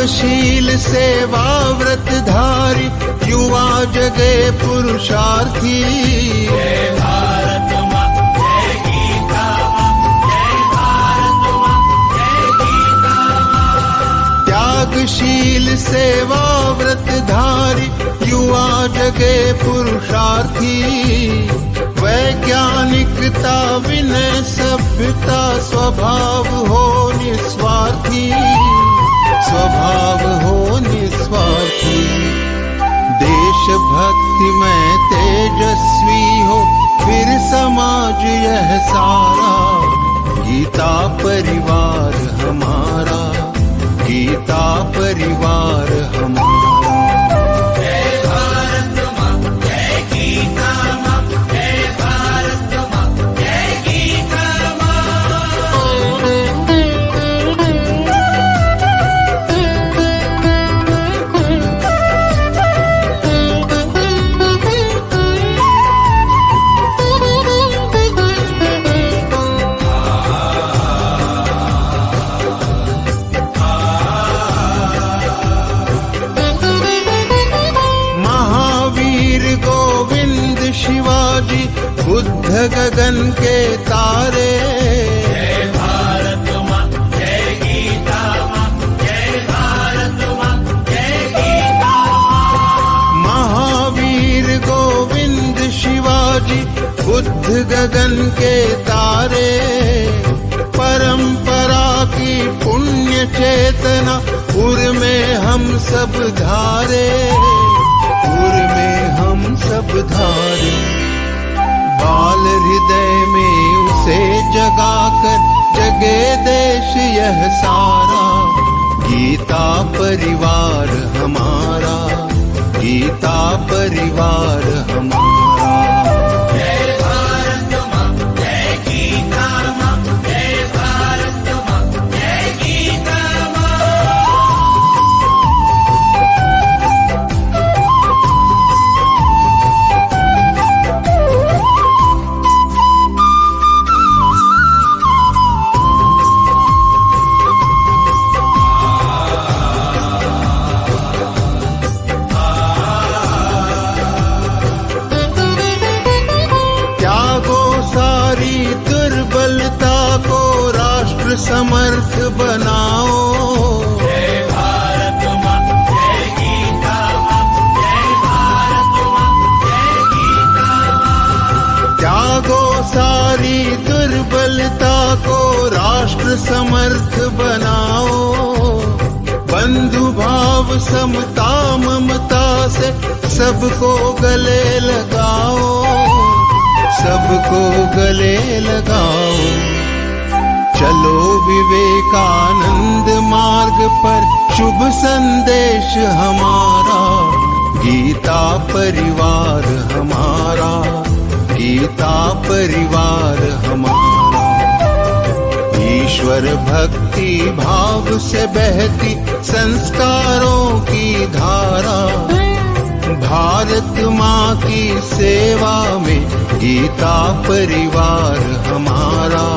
त्यागशील सेवा व्रतधारी युवा जगे पुरुषार्थी। जय भारत माँ, जय गीता माँ, जय भारत माँ, जय गीता माँ। त्यागशील सेवा व्रतधारी युवा जगे पुरुषार्थी। वैज्ञानिकता विनय सभ्यता स्वभाव हो निस्वार्थी, स्वभाव हो निस्वार्थी। देशभक्ति में तेजस्वी हो फिर समाज यह सारा। गीता परिवार हमारा, गीता परिवार हमारा। जय भारत माँ, जय गीता माँ, जय भारत माँ, जय गीता शिवाजी बुद्ध गगन के तारे। जय भारत माँ, जय गीता माँ, जय भारत माँ, जय गीता माँ। महावीर गोविंद शिवाजी बुद्ध गगन के तारे। परंपरा की पुण्य चेतना उर में हम सब धारे, उर में हम सब धारे। बाल हृदय में उसे जगाकर जगे देश यह सारा। गीता परिवार हमारा, गीता परिवार हमारा। जय भारत माँ, जय गीता माँ, जय भारत माँ, जय गीता माँ। दुर्बलता को राष्ट्र समर्थ बनाओ। जय भारत माँ, जय गीता माँ, जय भारत माँ, जय गीता माँ। त्यागो सारी दुर्बलता को राष्ट्र समर्थ बनाओ। बंधु भाव समता ममता से सबको गले लगाओ, सबको गले लगाओ। चलो विवेकानंद मार्ग पर शुभ संदेश हमारा। गीता परिवार हमारा, गीता परिवार हमारा। ईश्वर भक्ति भाव से बहती संस्कारों की धारा। भारत माँ की सेवा में गीता परिवार हमारा,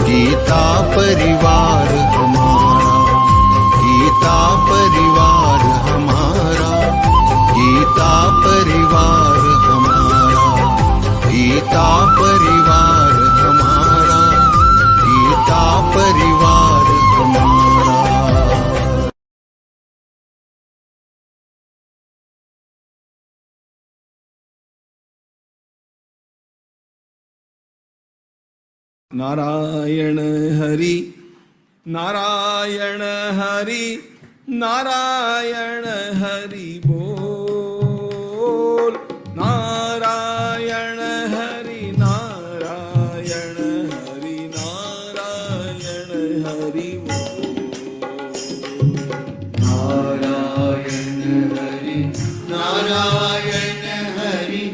गीता परिवार हमारा। गीता परिवार हमारा, गीता परिवार हमारा। गीता परिवार हमारा, गीता परिवार हमारा। नारायण हरि, नारायण हरि, नारायण हरि बोल। नारायण हरि, नारायण हरि, नारायण हरि बोल। नारायण हरि, नारायण हरि,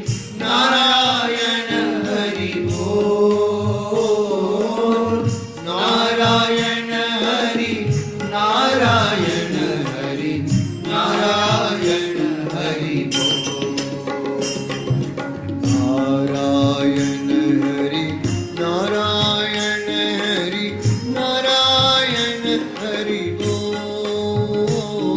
नारायण हरि बोल। नारायण हरि, नारायण हरि, नारायण हरि बोल। नारायण हरि, नारायण हरि, नारायण हरि बोल।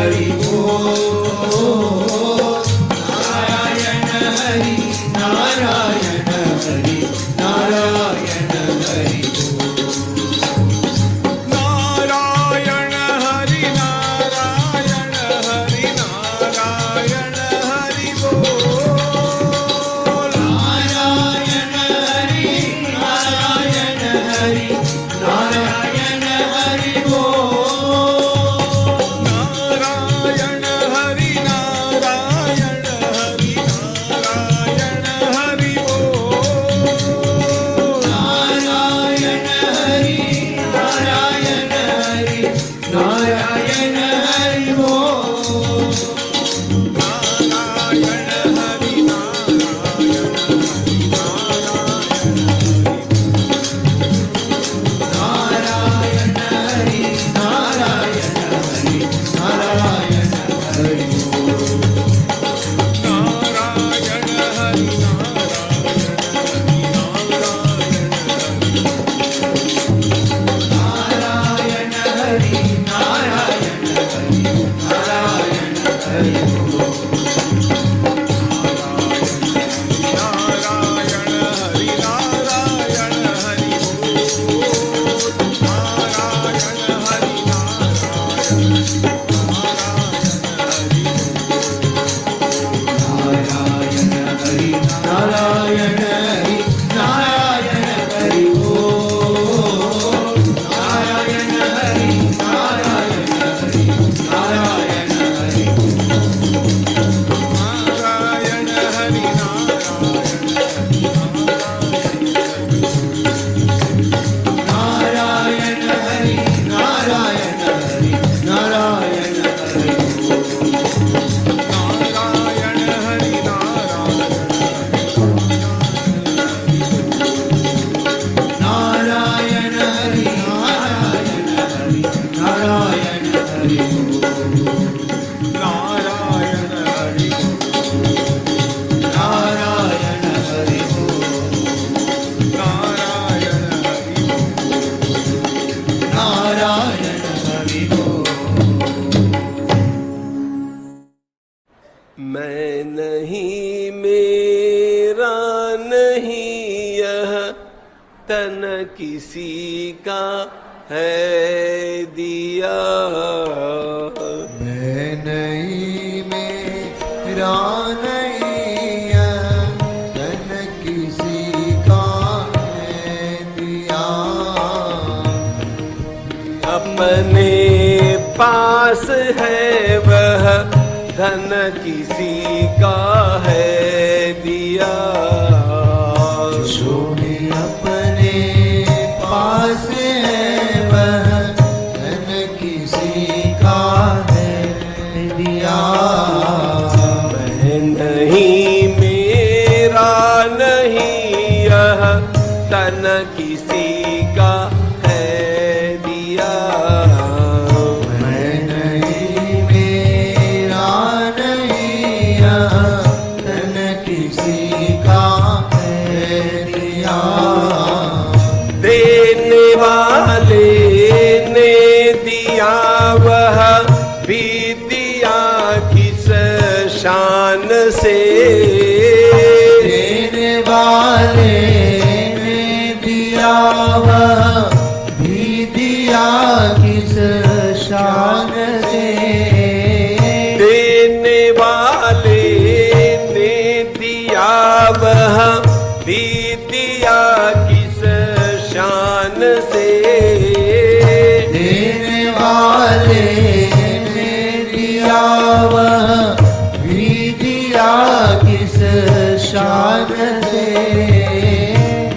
हरि बोल। नारायण हरि नारायण हरि नारायण हरि नारायण हरि नारायण हरि नारायण हरि बोल। नारायण हरि नारायण हरि नारायण हरि बोल। नारायण हरि नारायण हरि नारायण हरि बोल। नारायण हरि नारायण हरि नारायण हरि बोल। नारायण हरि नारायण हरि नारायण हरि नारायण हरि नारायण हरि नारायण हरि नारायण हरि नारायण हरि नारायण हरि नारायण हरि नारायण हरि नारायण हरि नारायण हरि नारायण हरि नारायण हरि बोल। नारायण हरि नारायण हरि नारायण हरि नारायण हरि नारायण हरि नारायण हरि नारायण हरि नारायण हरि नारायण हरि नारायण हरि नारायण हरि नारायण हरि नारायण हरि नारायण हरि नारायण हरि मैं नहीं मेरा नहीं यह तन किसी का है दिया। मैं नहीं मेरा नहीं यह तन किसी का है दिया। अपने पास है वह धन किसी का है दिया। जो भी अपने पास है वह धन किसी का है दिया। मैं नहीं मेरा नहीं यह तन किसी का है दिया। मैं नहीं मेरा नहीं यह धन किसी का है दिया। देने वाले ने दिया वह भी दिया किस शान से। देने वाले ने दिया वह भी दिया किस शान से। देने वाले ने दिया वह भी दिया किस शान से। देने वाले ने दिया वह भी दिया किस शान से।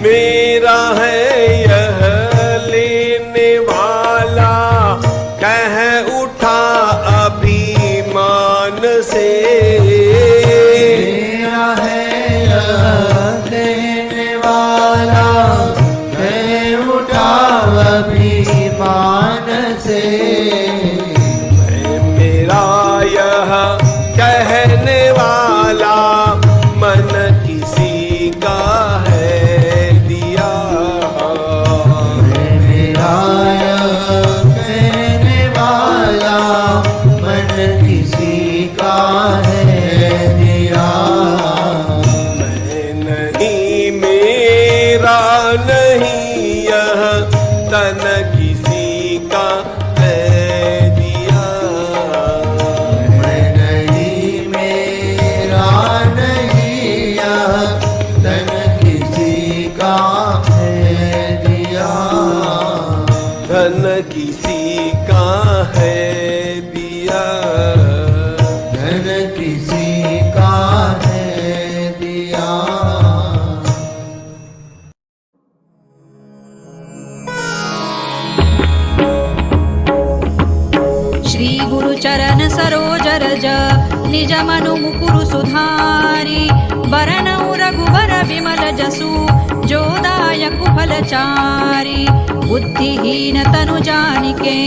मेरा है यह लेने वाला कह उठा अभिमान से। मेरा है यह देने वाला मैं उठा अभिमान से। मेरा यह कहने वाला मन किसी का है दिया। मेरा यह कहने वाला मन किसी का है दिया। मैं नहीं मेरा नहीं यह तन किसी का है दिया। मैं नहीं मेरा नहीं यह तन किसी का है दिया। धन किसी का है दिया। धन किसी का है दिया। श्री गुरु चरण सरोज रज निज मनु मुकुरु सुधारी। बरनउ रघुबर विमल जसु जो दायक फलचारी। बुद्धिहीन तनु जानिके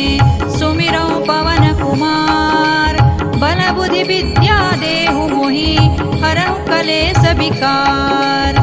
सुमिरौ पवन कुमार। बल बुद्धि विद्या देहु मोहि हरहु कलेस विकार।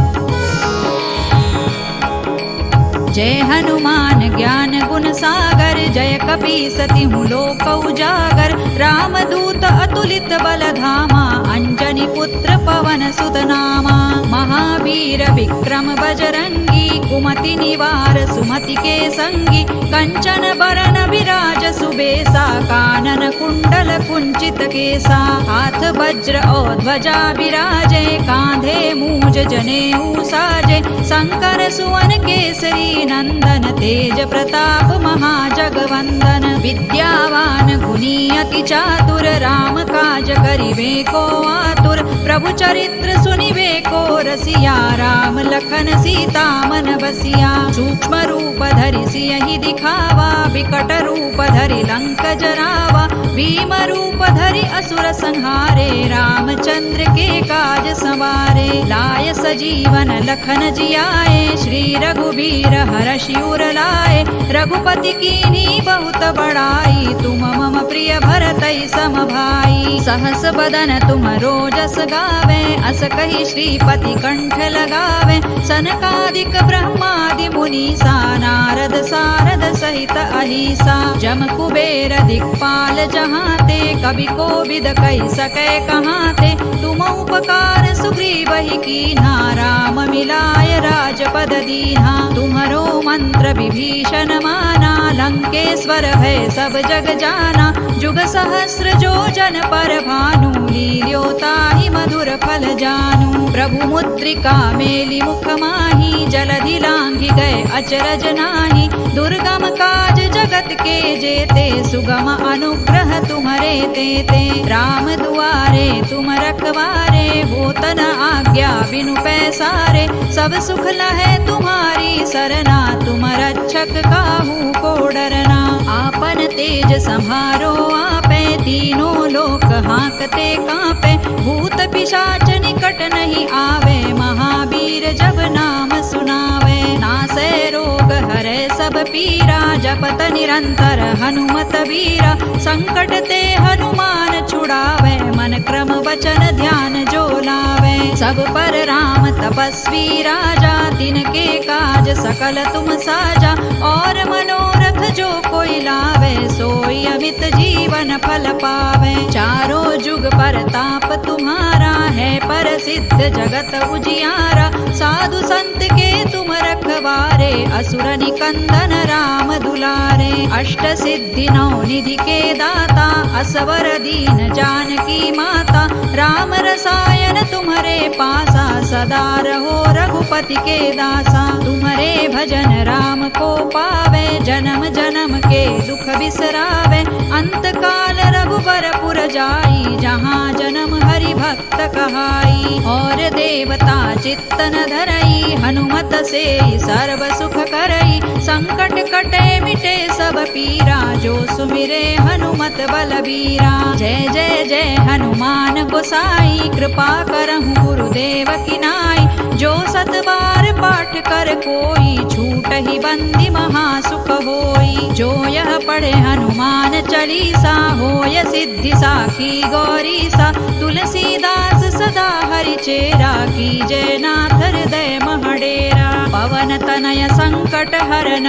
जय हनुमान ज्ञान गुण सागर। जय कपीसति लोक उजागर। रामदूत अतुलित बल धामा। अंजनी पुत्र पवन सुत नामा। महावीर विक्रम बजरंगी। कुमति निवार सुमति के संगी। कंचन बरन विराज सुबेसा। कानन कुंडल कुंचित केसा। हाथ वज्र और ध्वजा विराजे। कांधे मूज जनेऊ साजे। शंकर सुवन केसरी नंदन। तेज प्रताप महाजगवंदन। विद्यावान गुणी अति चातुर। राम काज करिबे को आतुर। प्रभु चरित्र सुनिबे को रसिया। राम लखन सीता मन बसिया। सूक्ष्म रूप धरि सियहि दिखावा। विकट रूप धरि लंक जरावा। भीम रूप धरि असुर संहारे। रामचंद्र के काज सवारे। लाय सजीवन लखन जियाए। श्री रघुबीर हरषि उर लाए। रघुपति कीन्ही बहुत बड़ाई। तुम मम प्रिय भरतहि सम भाई। सहस बदन तुम रोजस गावे। अस कहि श्रीपति कंठ लगावे। सनकादिक ब्रह्मादि मुनीसा। नारद सारद सहित अहिसा। जम कुबेर दिक्पाल जहाते। कवि कोविद कहि सकै कहाते। तुम उपकार सुग्रीवहि कीन्हा। राम मिलाय राजपद दीन्हा। तुम्हरो मंत्र विभीषण माना। लंकेश्वर भय सब जग जाना। जुग सहस्र जो जन पर भानु। लील्यो ताहि मधुर फल जानू। प्रभु मुद्रिका मेलि मुख माहि। जलधि लांघि गए अचरज नाही। दुर्गम काज जगत के जेते। सुगम अनुग्रह तुम्हरे तेते। राम दुआरे तुम रखवारे। होत न आज्ञा बिनु पैसारे। सब सुख लहै तुम्हारी सरना। तुम रक्षक काहू को डरना। आपन तेज सम्हारो आपे। तीनों लोक हांकते कांपे। भूत पिशाच निकट नहीं आवे। महावीर जब नाम सुनावे। नासै रोग हरै सब पीरा। जपत निरंतर हनुमत वीरा। संकट ते हनुमान छुड़ावे। मन क्रम वचन ध्यान जो लावे। सब पर राम तपस्वी राजा। तिनके काज सकल तुम साजा। और मनोरथ जो कोई लावे। सोई अमित जीवन फल पावे। चारों जुग पर ताप तुम्हारा है। प्रसिद्ध जगत उजियारा। साधु संत के तुम रखवारे। असुर निकंदन राम दुलारे। अष्ट सिद्धि नौ निधि के दाता। असवर दीन जानकी माता। राम रसायन तुम्हारे पासा। सदा रहो रघुपति के दासा। तुम्हारे भजन राम को पावे। जन्म जन्म के दुख बिसरावे। अंत काल रघुबर पुर जाई। जहाँ जन्म हरि भक्त कहाई। और देवता चित्तन धरई। हनुमत से सर्व सुख करई। संकट कटे मिटे सब पीरा। जो सुमिरे हनुमत बलबीरा। जय जय जय हनुमान गोसाई। कृपा करहु गुरुदेव की नाई। जो सत बार पाठ कर कोई। छूट ही बंदी महासुख होई। जो यह पढ़े हनुमान चालीसा। होय सिद्धि साखी गौरीसा। तुलसीदास सदा हरि चेरा। की जय नाथ हृदय महडेरा। पवनतनय सङ्कटहरण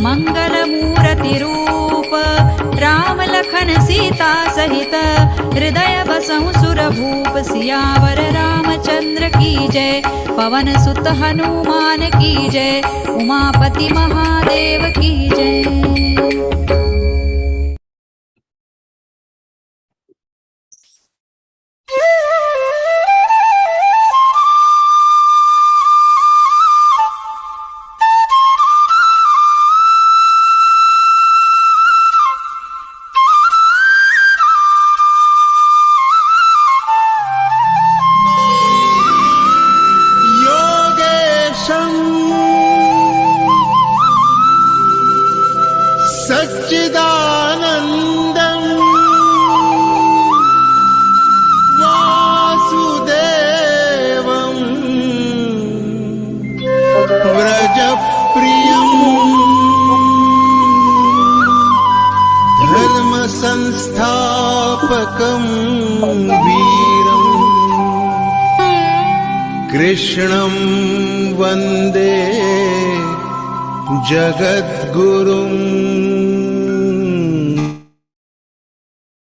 मङ्गलमूर्तिरूप राम लखन सीता सहित हृदय बसहु सुरभूप सियावर रामचंद्र की जय पवन सुत हनुमान की जय उमापति महादेव की जय। सच्चिदानन्दम् वासुदेवम् व्रजप्रियम् धर्मसंस्थापकम् वीरम् कृष्णं वन्दे जगद्गुरुम्।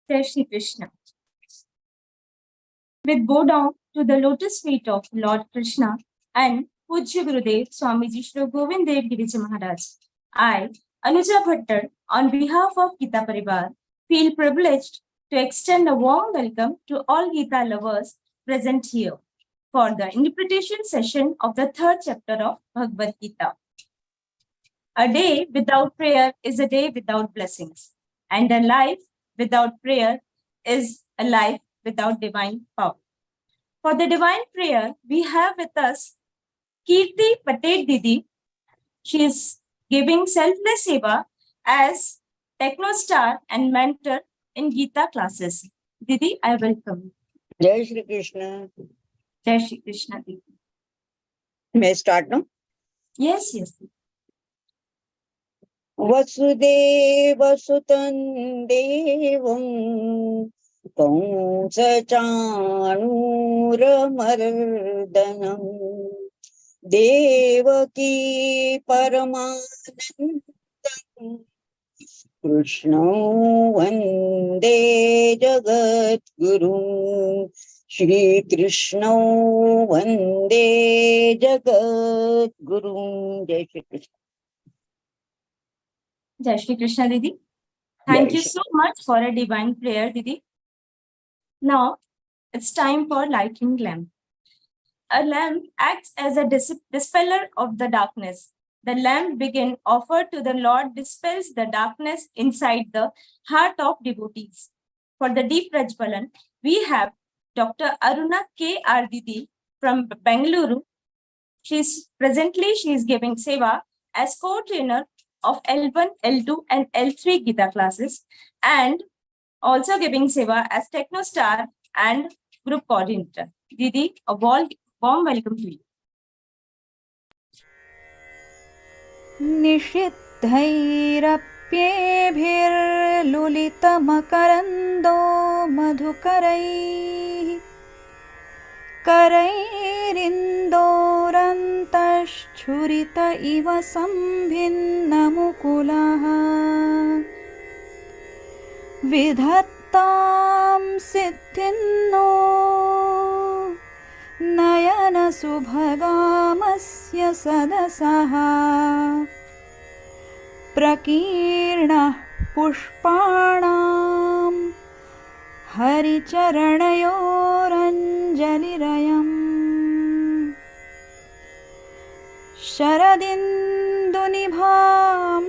Jai Shri Krishna. With bow down to the lotus feet of Lord Krishna and Pujya Gurudev Swamiji Shri Govind Dev Giriji Maharaj, I, Anuja Bhattar, on behalf of Gita Parivar, feel privileged to extend a warm welcome to all Gita lovers present here for the interpretation session of the third chapter of Bhagavad Gita. A day without prayer is a day without blessings, and a life without prayer is a life without divine power. For the divine prayer, we have with us Kirti Patel Didi. She is giving selfless seva as technostar and mentor in Gita classes. Didi, I welcome you. Jai Shri Krishna. Jai Shri Krishna, Didi. May I start now? Yes, yes. Vasudeva Sutan Devam Kamsa Chanura Mardanam Devaki Paramanandam Krishna Vande Jagat Guru Shri Krishna Vande Jagat Guru. Jai Shri Krishna. Jai Shri Krishna, Didi. Thank Jai you Shri- so much for a divine prayer, Didi. Now, it's time for lighting lamp. A lamp acts as a dispeller of the darkness. The lamp being offered to the Lord dispels the darkness inside the heart of devotees. For the deep Rajpalan, we have Dr. Aruna K.R. Didi from Bengaluru. She is giving seva as co-trainer of L1, L2 and L3 Gita classes and also giving seva as technostar and group coordinator. Didi, a warm welcome to you. निषिद्धैरप्येभिर्लुलितमकरन्दो मधुकरैः करैरिन्दोरन्तश्छुरित इव सम्भिन्नमुकुलः विधत्तां सिद्धिन्नो नयनसुभगामस्य सदसः प्रकीर्णः पुष्पाणां हरिचरणयोरञ्जलिरयम् शरदिन्दुनिभां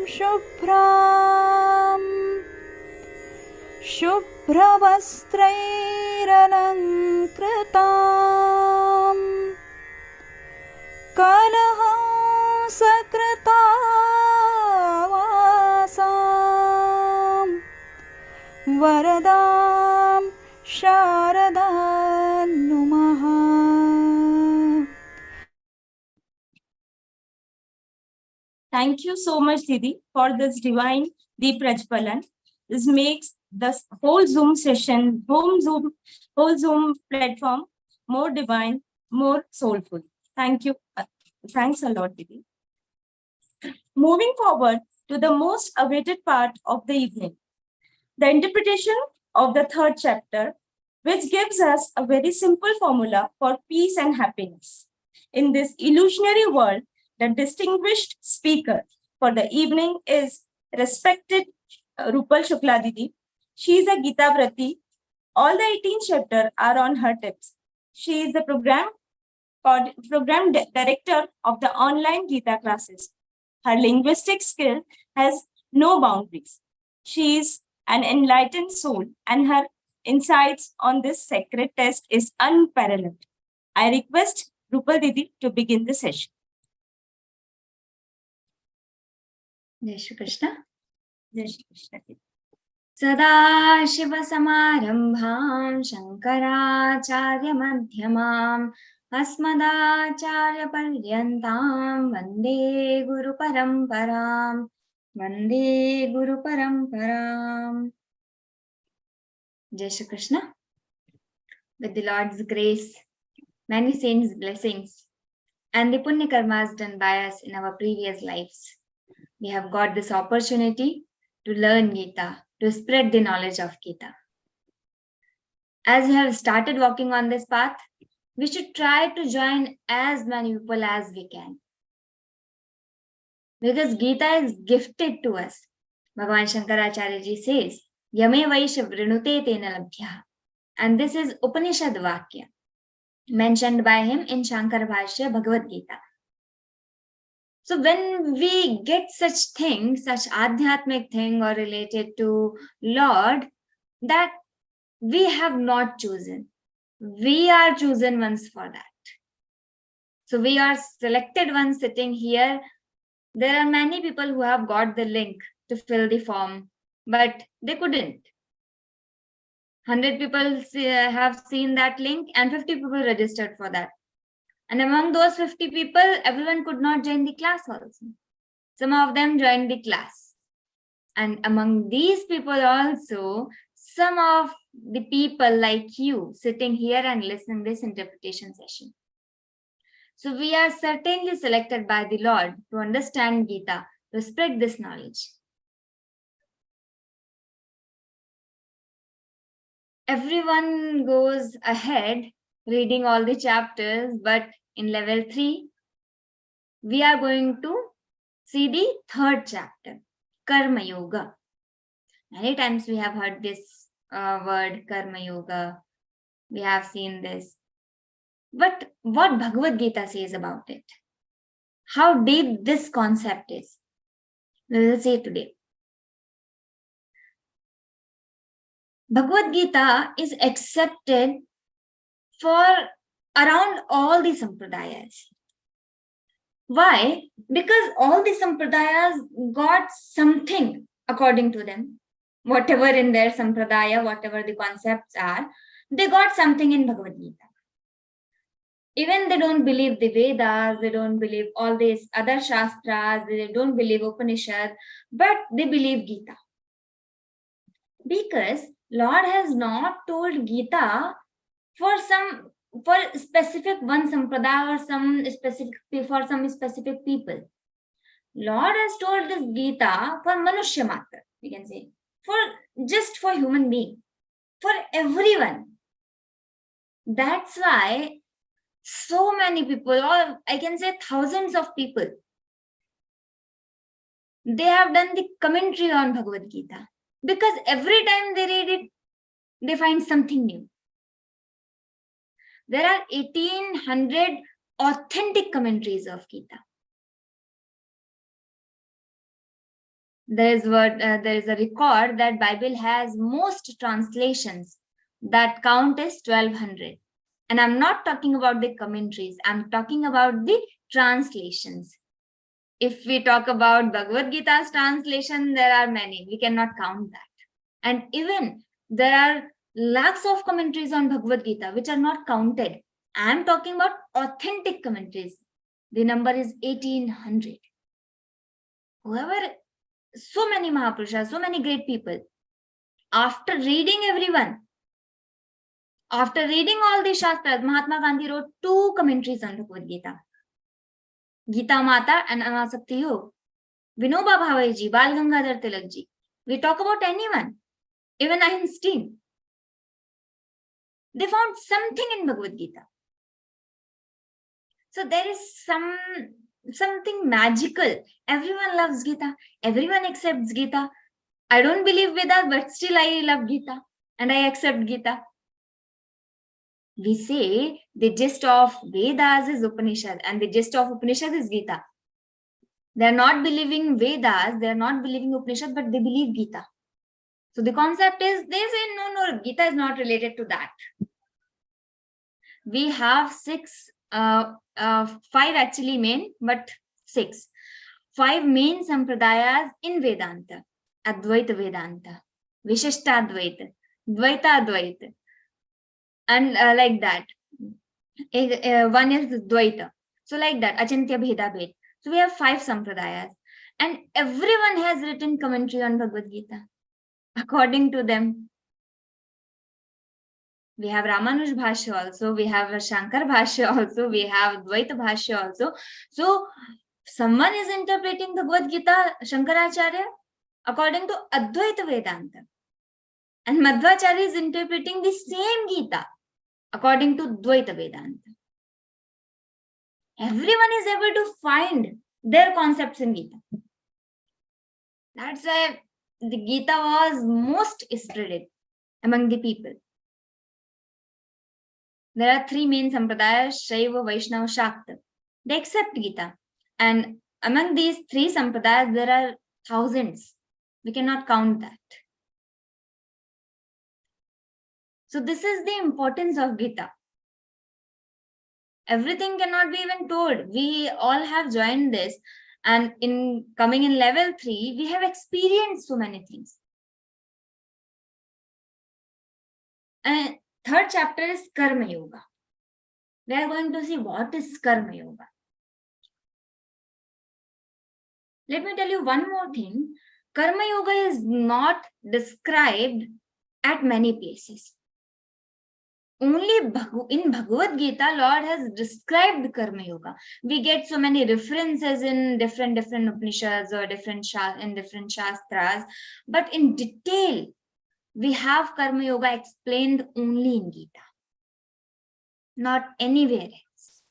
शुभ्रवस्त्रैरलङ्कृतां कलहंसकृतावासां वरदां शारदां नुमः. Thank you so much, Didi, for this divine deep Rajpalan. This makes the whole Zoom session, whole Zoom platform more divine, more soulful. Thank you. Thanks a lot, Didi. Moving forward to the most awaited part of the evening, the interpretation of the third chapter, which gives us a very simple formula for peace and happiness. In this illusionary world, the distinguished speaker for the evening is respected Rupal Shukla Didi. She is a Gita Vrati. All the 18 chapters are on her tips. She is the program director of the online Gita classes. Her linguistic skill has no boundaries. She is an enlightened soul, and her insights on this sacred text is unparalleled. I request Rupal Didi to begin the session. जय Shri Krishna. Jai Shri Krishna. सदाशिवसमारम्भां शङ्कराचार्यमध्यमाम् अस्मदाचार्यपर्यन्तां वन्दे गुरुपरम्पराम्. वन्दे गुरुपरम्पराम्. Jai Shri Krishna. With the Lord's grace, many saints' blessings, and the punya karmas done by us in our previous lives, we have got this opportunity to learn Gita, to spread the knowledge of Gita. As we have started walking on this path, we should try to join as many people as we can. Because Gita is gifted to us. Bhagavan Shankaracharya ji says, Yame Vaisha Vrinute Tena Labhya. And this is Upanishad Vakya, mentioned by him in Shankara Bhashya Bhagavad-Gītā. So when we get such things, such adhyatmic thing or related to Lord, that we have not chosen. We are chosen ones for that. So we are selected ones sitting here. There are many people who have got the link to fill the form, but they couldn't. 100 people have seen that link and 50 people registered for that. And among those 50 people, everyone could not join the class also. Some of them joined the class. And among these people also, some of the people like you sitting here and listening this interpretation session. So we are certainly selected by the Lord to understand Gita, to spread this knowledge. Everyone goes ahead reading all the chapters, but in level 3, we are going to see the third chapter, Karma Yoga. Many times we have heard this word Karma Yoga. We have seen this. But what Bhagavad Gita says about it, how deep this concept is, we will see today. Bhagavad Gita is accepted for around all the sampradayas. Why? Because all the sampradayas got something according to them. Whatever in their sampradaya, whatever the concepts are, they got something in Bhagavad Gita. Even they don't believe the Vedas, they don't believe all these other Shastras, they don't believe Upanishad, but they believe Gita. Because Lord has not told Gita for specific one sampradaya or for some specific people. Lord has told this Gita for Manushya Matra, we can say, just for human being, for everyone. That's why so many people, or I can say thousands of people, they have done the commentary on Bhagavad Gita. Because every time they read it, they find something new. There are 1800 authentic commentaries of Gita. There is a record that Bible has most translations, that count is 1200. And I'm not talking about the commentaries, I'm talking about the translations. If we talk about Bhagavad Gita's translation, there are many, we cannot count that. And even there are lakhs of commentaries on Bhagavad Gita which are not counted. I'm talking about authentic commentaries. The number is 1800. So many Mahapurushas, so many great people, after reading everyone, after reading all the Shastras, Mahatma Gandhi wrote 2 commentaries on Bhagavad Gita. Gita Mata and Anasakti Yog. Vinoba Bhave ji, Bal Gangadhar Tilak ji. We talk about anyone, even Einstein. They found something in Bhagavad Gita. So there is something magical. Everyone loves Gita. Everyone accepts Gita. I don't believe Vedas, but still I love Gita and I accept Gita. We say the gist of Vedas is Upanishad and the gist of Upanishad is Gita. They are not believing Vedas, they are not believing Upanishad, but they believe Gita. So the concept is, they say, no, Gita is not related to that. We have five actually main, but 6. 5 main sampradayas in Vedanta. Advaita Vedanta, Vishishtadvaita, Dvaita Advaita, and like that. One is Dvaita. So like that, Achintya Bheda Bhed. So we have 5 sampradayas. And everyone has written commentary on Bhagavad Gita. According to them, we have Ramanuj Bhashya also, we have Shankar Bhashya also, we have Dvaita Bhashya also. So someone is interpreting the Bhagavad Gita, Shankaracharya, according to Advaita Vedanta. And Madhvacharya is interpreting the same Gita according to Dvaita Vedanta. Everyone is able to find their concepts in Gita. That's why the Gita was most spread among the people. There are 3 main sampradayas, Shaiva, Vaishnava, Shakta. They accept Gita. And among these 3 sampradayas, there are thousands. We cannot count that. So this is the importance of Gita. Everything cannot be even told. We all have joined this, and in coming in level 3, we have experienced so many things. And 3rd chapter is Karma Yoga. We are going to see what is Karma Yoga. Let me tell you one more thing. Karma Yoga is not described at many places. Only in Bhagavad Gita, Lord has described Karma Yoga. We get so many references in different Upanishads or different Shastras, but in detail, we have Karma Yoga explained only in Gita, not anywhere else.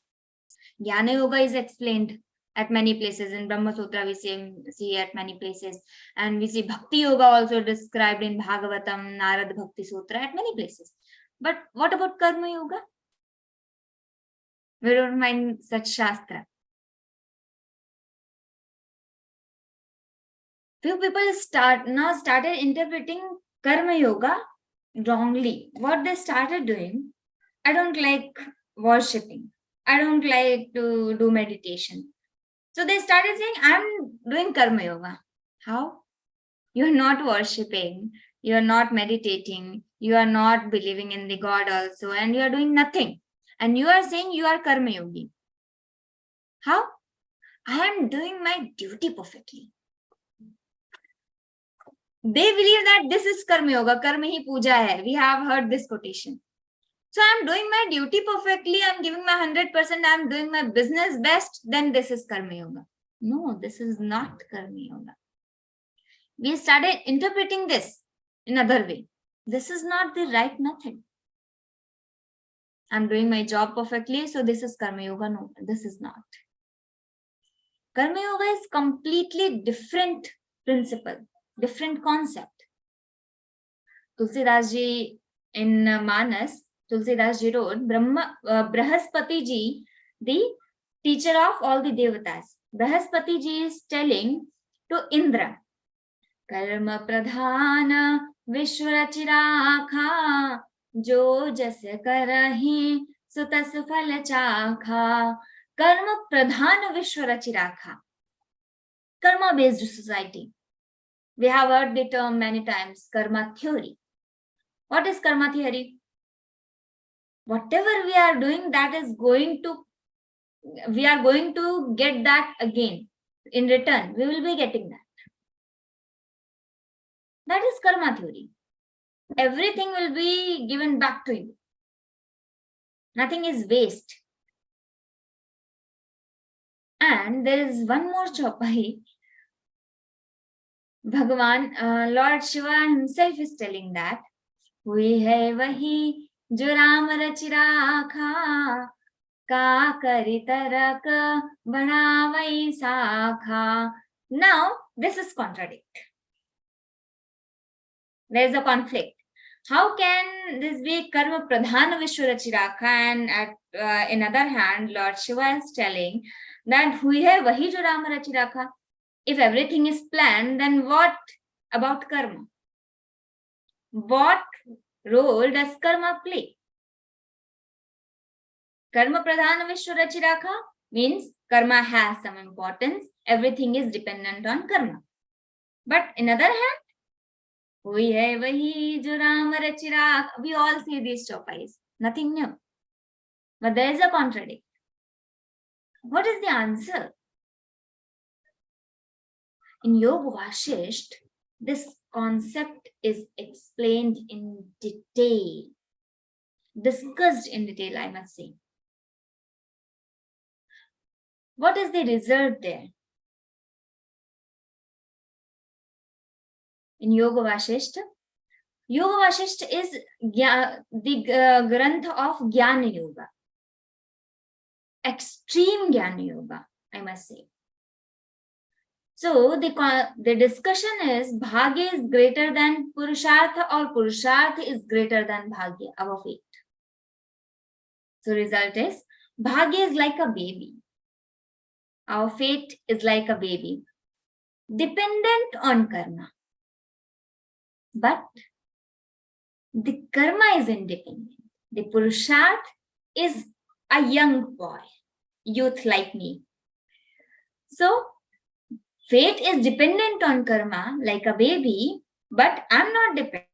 Jnana Yoga is explained at many places. In Brahma Sutra, we see at many places. And we see Bhakti Yoga also described in Bhagavatam, Narad Bhakti Sutra at many places. But what about Karma Yoga? We don't find such Shastra. Few people started interpreting Karma Yoga wrongly. What they started doing, I don't like worshipping. I don't like to do meditation. So they started saying, I'm doing Karma Yoga. How? You're not worshipping. You are not meditating, you are not believing in the God also, and you are doing nothing. And you are saying you are Karma Yogi. How? I am doing my duty perfectly. They believe that this is Karma Yoga, Karma hi puja hai. We have heard this quotation. So I am doing my duty perfectly, I am giving my 100%, I am doing my business best, then this is Karma Yoga. No, this is not Karma Yoga. We started interpreting this in another way. This is not the right method. I'm doing my job perfectly, so this is Karma Yoga. No, this is not. Karma Yoga is completely different principle, different concept. Tulsidas ji in Manas, Tulsidas ji wrote, Brahaspati ji, the teacher of all the devatas. Brahaspati ji is telling to Indra, Karma pradhana Vishwarachiraka jo jas karahi sutas phal chakha. Karma pradhana Vishwarachiraka. Karma based society. We have heard the term many times, karma theory. What is karma theory? Whatever we are doing, we are going to get that again. In return, we will be getting that. That is karma theory. Everything will be given back to you. Nothing is waste. And there is one more chopai. Lord Shiva himself is telling that हुई है वही जो राम रच राखा, का करी तरक बढ़ावई साखा. Now this is contradict. There is a conflict. How can this be karma pradhan vishwa rach rakha, and in other hand Lord Shiva is telling that हुई है वही जो राम रच राखा. If everything is planned, then what about karma? What role does karma play? Karma pradhana vishwa rachi rakha means karma has some importance. Everything is dependent on karma. But in other hand, हुई है वही जो राम रचि राखा. We all see these chopais. Nothing new. But there is a contradict. What is the answer? In Yoga Vashisht, this concept is explained in detail, discussed in detail, I must say. What is the result there? In Yoga Vashisht is the Granth of Jnana Yoga, extreme Jnana Yoga, I must say. So the discussion is Bhagya is greater than Purushartha or Purushartha is greater than Bhagya, our fate. So result is Bhagya is like a baby. Our fate is like a baby, dependent on karma. But the karma is independent. The Purushartha is a young boy, youth like me. So fate is dependent on karma like a baby, but I'm not dependent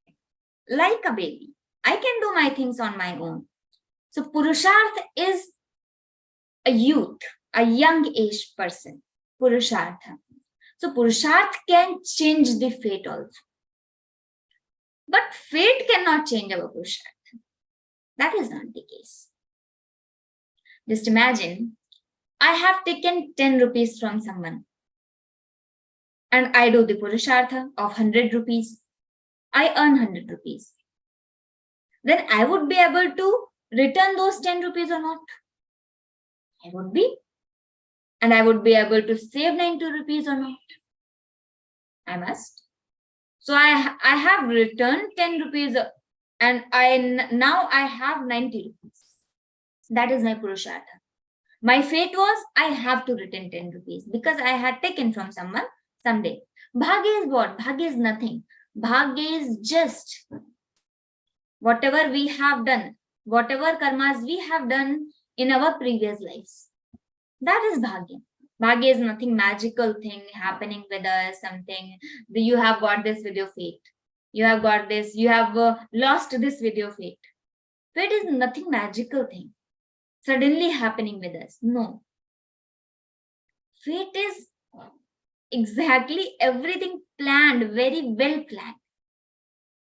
like a baby. I can do my things on my own. So Purushartha is a youth, a young age person. Purushartha. So Purushartha can change the fate also. But fate cannot change our Purushartha. That is not the case. Just imagine, I have taken 10 rupees from someone. And I do the Purushartha of 100 rupees. I earn 100 rupees. Then I would be able to return those 10 rupees or not? I would be. And I would be able to save 90 rupees or not? I must. So I have returned 10 rupees and now I have 90 rupees. That is my Purushartha. My fate was I have to return 10 rupees because I had taken from someone someday. Bhagya is what? Bhagya is nothing. Bhagya is just whatever we have done, whatever karmas we have done in our previous lives. That is Bhagya. Bhagya is nothing magical thing happening with us, something. You have got this with your fate. You have got this, you have lost this with your fate. Fate is nothing magical thing suddenly happening with us. No. Fate is exactly everything planned, very well planned.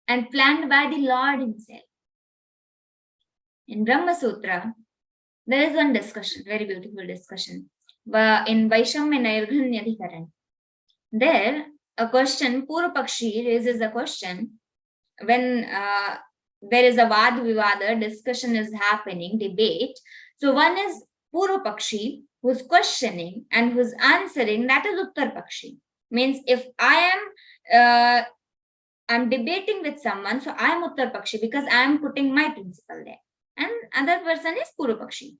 And planned by the Lord himself. In Brahma Sutra, there is one discussion, very beautiful discussion. In Vaishamya Nairdhanyadhikaran, there a question, Purupakshi raises a question when there is a Vad Vivada, discussion is happening, debate. So one is Purupakshi who's questioning and who's answering, that is Uttar Pakshi. Means if I am debating with someone, so I am Uttar Pakshi because I am putting my principle there. And other person is Purupakshi.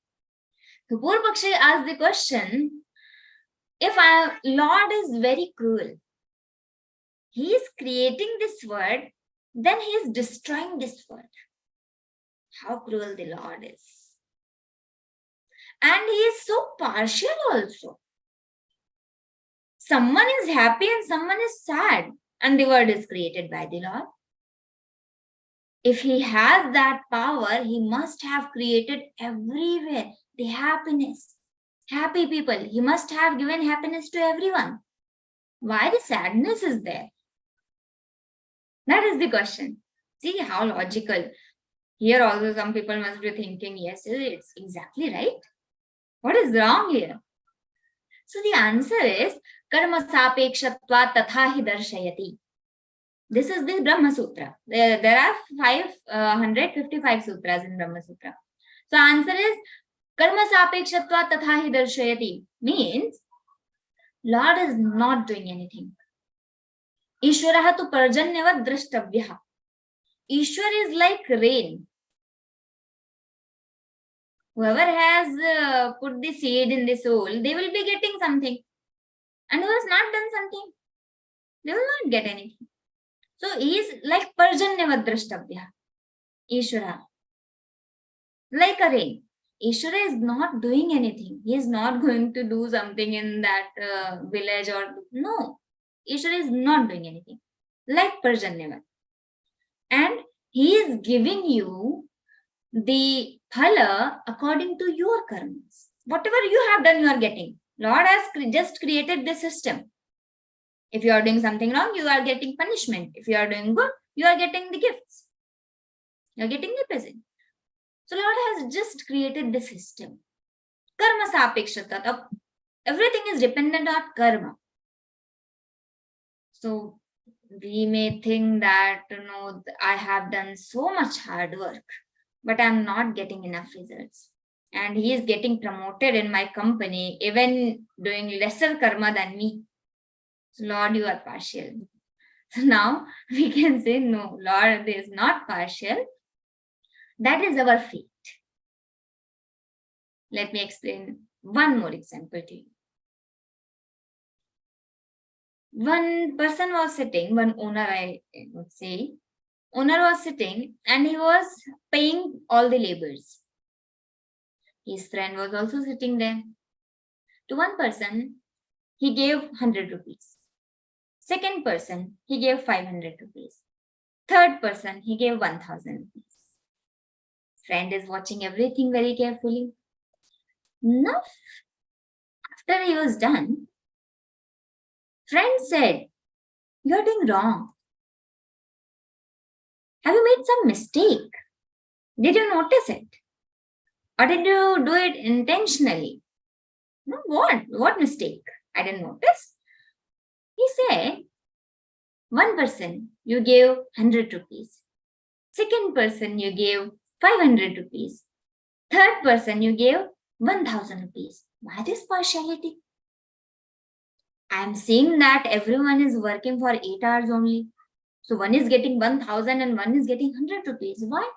So Purupakshi asks the question, if Lord is very cruel, he is creating this world, then he is destroying this world. How cruel the Lord is. And he is so partial also. Someone is happy and someone is sad, and the world is created by the Lord. If he has that power, he must have created everywhere the happiness. Happy people, he must have given happiness to everyone. Why the sadness is there? That is the question. See how logical. Here also some people must be thinking, yes, it's exactly right. What is wrong here? So the answer is karma sapekshatva tatha hi darshayati. This is the Brahma Sutra. There are 555 sutras in Brahma Sutra. So answer is karma sapekshatva tatha hi darshayati, means Lord is not doing anything. Ishvaraha tu parjanyavat drashtavyaha. Ishwar is like rain. Whoever has put the seed in the soul, they will be getting something. And who has not done something, they will not get anything. So he is like parjanyavat drashtavyaha. Ishvara. Like a rain. Ishvara is not doing anything. He is not going to do something in that village or no. Ishvara is not doing anything. Like Parjanyavat. And he is giving you the phala according to your karmas. Whatever you have done, you are getting. Lord has just created this system. If you are doing something wrong, you are getting punishment. If you are doing good, you are getting the gifts. You are getting the present. So Lord has just created the system. Karma sapekshata. Everything is dependent on karma. So we may think that, I have done so much hard work, but I'm not getting enough results. And he is getting promoted in my company, even doing lesser karma than me. So Lord, you are partial. So now we can say, no, Lord is not partial. That is our fate. Let me explain one more example to you. One person was sitting, one owner, I would say, owner was sitting and he was paying all the laborers. His friend was also sitting there. To one person, he gave 100 rupees. Second person, he gave 500 rupees. Third person, he gave 1000 rupees. Friend is watching everything very carefully. Now, after he was done, friend said, "You are doing wrong. Have you made some mistake? Did you notice it? Or did you do it intentionally?" No, what? What mistake? I didn't notice. He said, one person, you gave 100 rupees. Second person, you gave 500 rupees. Third person, you gave 1000 rupees. Why this partiality? I am seeing that everyone is working for 8 hours only. So one is getting 1000 and one is getting 100 rupees. Why?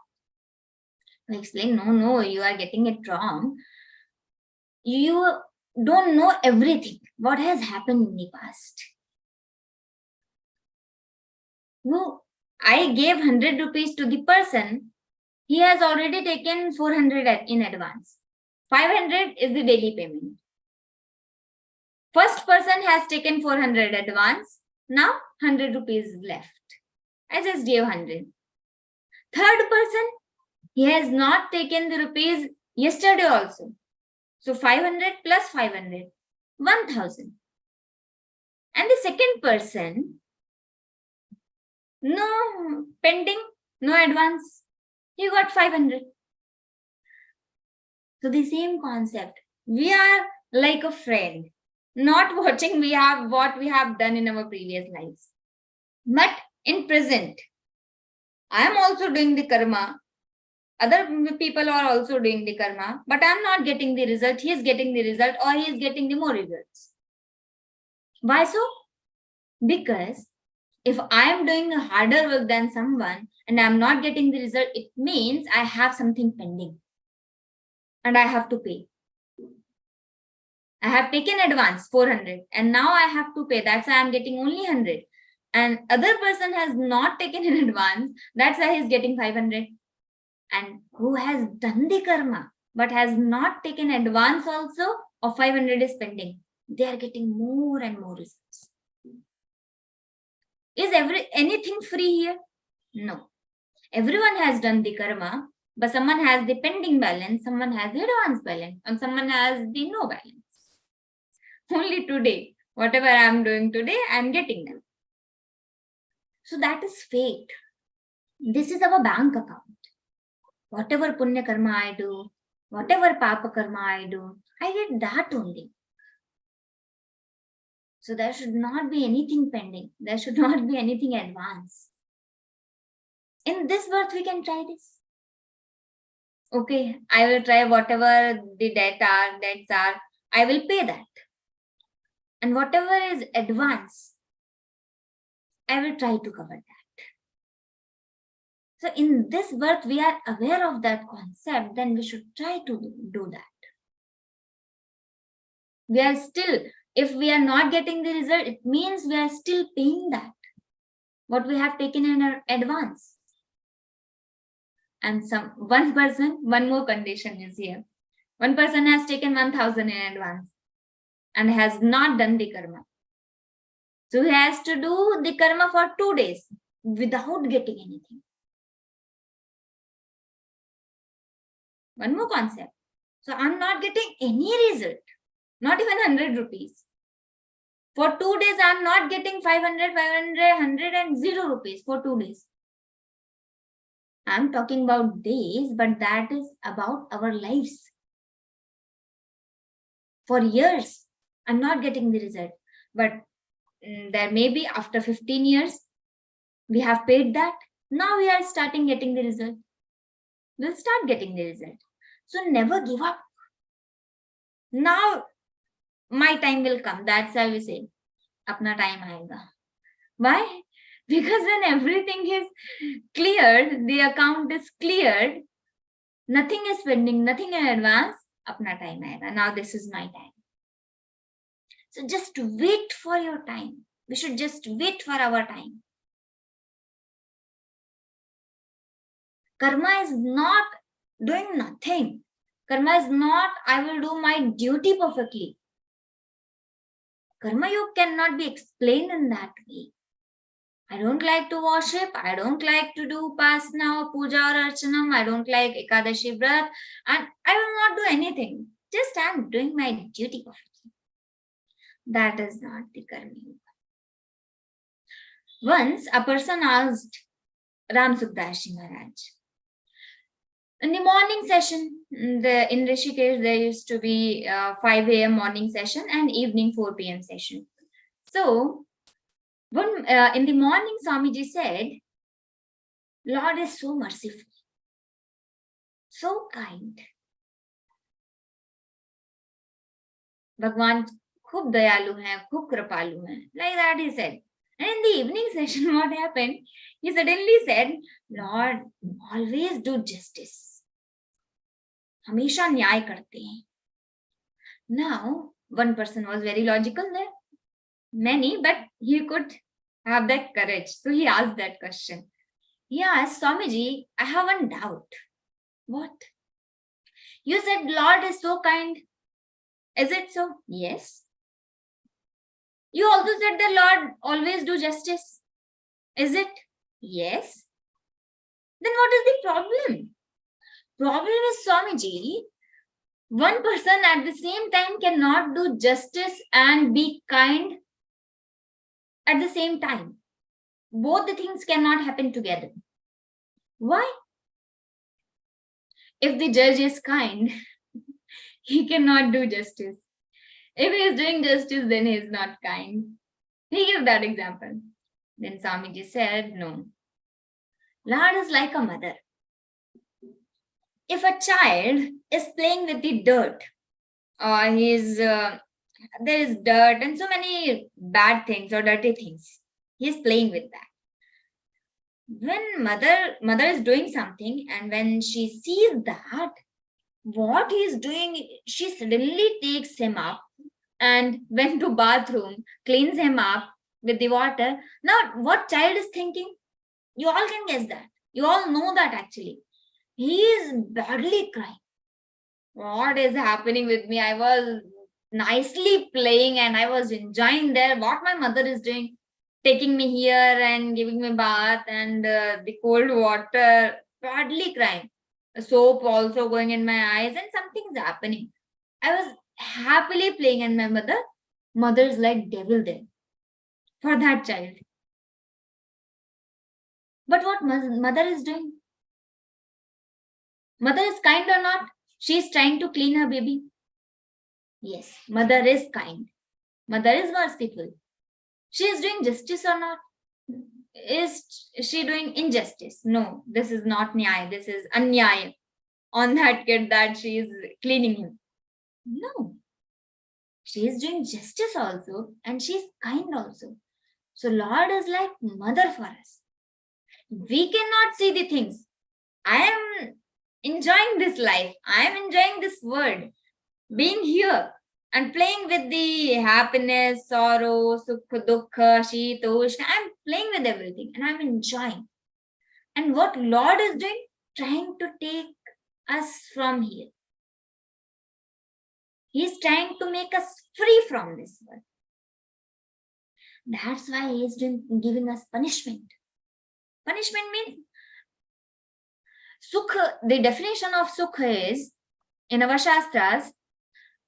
I explain, no, you are getting it wrong. You don't know everything. What has happened in the past? No, I gave 100 rupees to the person. He has already taken 400 in advance. 500 is the daily payment. First person has taken 400 advance. Now 100 rupees is left. I just gave 100. Third person, he has not taken the rupees yesterday also. So 500 plus 500, 1000. And the second person, no pending, no advance. He got 500. So the same concept. We are like a friend, not watching what we have done in our previous lives. But in present, I am also doing the karma. Other people are also doing the karma, but I am not getting the result. He is getting the result, or he is getting the more results. Why so? Because if I am doing a harder work than someone and I am not getting the result, it means I have something pending and I have to pay. I have taken advance 400 and now I have to pay. That's why I am getting only 100. And other person has not taken in advance. That's why he is getting 500. And who has done the karma but has not taken advance also of 500 is pending. They are getting more and more results. Is anything free here? No. Everyone has done the karma, but someone has the pending balance, someone has the advance balance, and someone has the no balance. Only today, whatever I am doing today, I am getting them. So that is fate. This is our bank account. Whatever punya karma I do, whatever papa karma I do, I get that only. So there should not be anything pending. There should not be anything advanced. In this birth, we can try this. Okay, I will try whatever the debts are, I will pay that. And whatever is advanced, I will try to cover that. So in this birth, we are aware of that concept, then we should try to do that. We are still, if we are not getting the result, it means we are still paying that, what we have taken in our advance. And one more condition is here. One person has taken 1,000 in advance and has not done the karma. So he has to do the karma for 2 days without getting anything. One more concept. So I'm not getting any result, not even 100 rupees. For 2 days, I'm not getting 500, 100 and 0 rupees for 2 days. I'm talking about days, but that is about our lives. For years, I'm not getting the result. But there may be after 15 years, we have paid that. Now we are starting getting the result. We'll start getting the result. So never give up. Now my time will come. That's how we say, apna time aayega. Why? Because when everything is cleared, the account is cleared, nothing is pending, nothing in advance, apna time aayega. Now this is my time. So just wait for your time. We should just wait for our time. Karma is not doing nothing. Karma is not, I will do my duty perfectly. Karma you cannot be explained in that way. I don't like to worship. I don't like to do upasana or puja or archanam. I don't like Ekadashi Vrat. And I will not do anything. Just I'm doing my duty perfectly. That is not the karma yoga. Once a person asked Ram Sukdashi Maharaj, in the morning session, in Rishikesh, there used to be 5 a.m. morning session and evening 4 p.m. session. So, in the morning, Swamiji said, Lord is so merciful, so kind. Bhagwan khub dayalu hai, khub kripalu hai. Like that he said. And in the evening session, what happened? He suddenly said, Lord, always do justice. Hamesha nyay karte hain. Now, one person was very logical there. Many, but he could have that courage. So he asked that question. He asked, Swamiji, I have one doubt. What? You said Lord is so kind. Is it so? Yes. You also said the Lord always do justice. Is it? Yes. Then what is the problem? Problem is, Swamiji, one person at the same time cannot do justice and be kind at the same time. Both the things cannot happen together. Why? If the judge is kind, he cannot do justice. If he is doing justice, then he is not kind. He gave that example. Then Swamiji said, no. Lord is like a mother. If a child is playing with the dirt, or there is dirt and so many bad things or dirty things, he is playing with that. When mother is doing something, and when she sees that what he is doing, she suddenly takes him up and went to bathroom, cleans him up with the water. Now, what child is thinking? You all can guess that. You all know that actually. He is badly crying. What is happening with me? I was nicely playing and I was enjoying there. What my mother is doing, taking me here and giving me bath and the cold water, badly crying. Soap also going in my eyes and something's happening. I was happily playing and my mother is like devil there for that child. But what mother is doing? Mother is kind or not? She is trying to clean her baby. Yes, mother is kind. Mother is merciful. She is doing justice or not? Is she doing injustice? No, this is not nyaya. This is anyaya on that kid that she is cleaning him. No. She is doing justice also and she is kind also. So Lord is like mother for us. We cannot see the things. I am enjoying this life. I am enjoying this world. Being here and playing with the happiness, sorrow, sukha, dukkha, shitoshna. I'm playing with everything and I'm enjoying. And what Lord is doing? Trying to take us from here. He's trying to make us free from this world. That's why he is giving us punishment. Punishment means sukha. The definition of sukha is, in our shastras,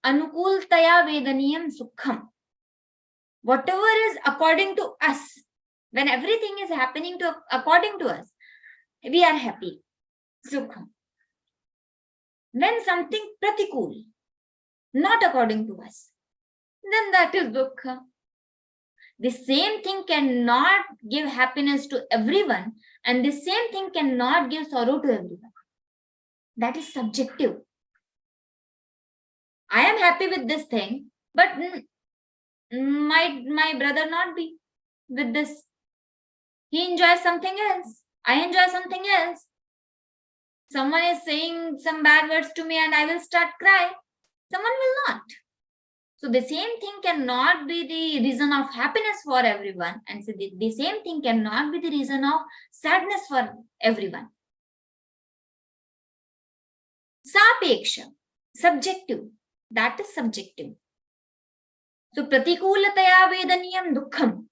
anukultaya vedaniyam sukham. Whatever is according to us, when everything is happening according to us, we are happy. Sukham. When something pratikul, not according to us, then that is dukkha. The same thing cannot give happiness to everyone, and the same thing cannot give sorrow to everyone. That is subjective. I am happy with this thing, but my brother not be with this. He enjoys something else. I enjoy something else. Someone is saying some bad words to me and I will start crying. Someone will not. So the same thing cannot be the reason of happiness for everyone, and so the same thing cannot be the reason of sadness for everyone. Sapeksha, subjective. That is subjective. So pratikulataya vedaniyam dukkham.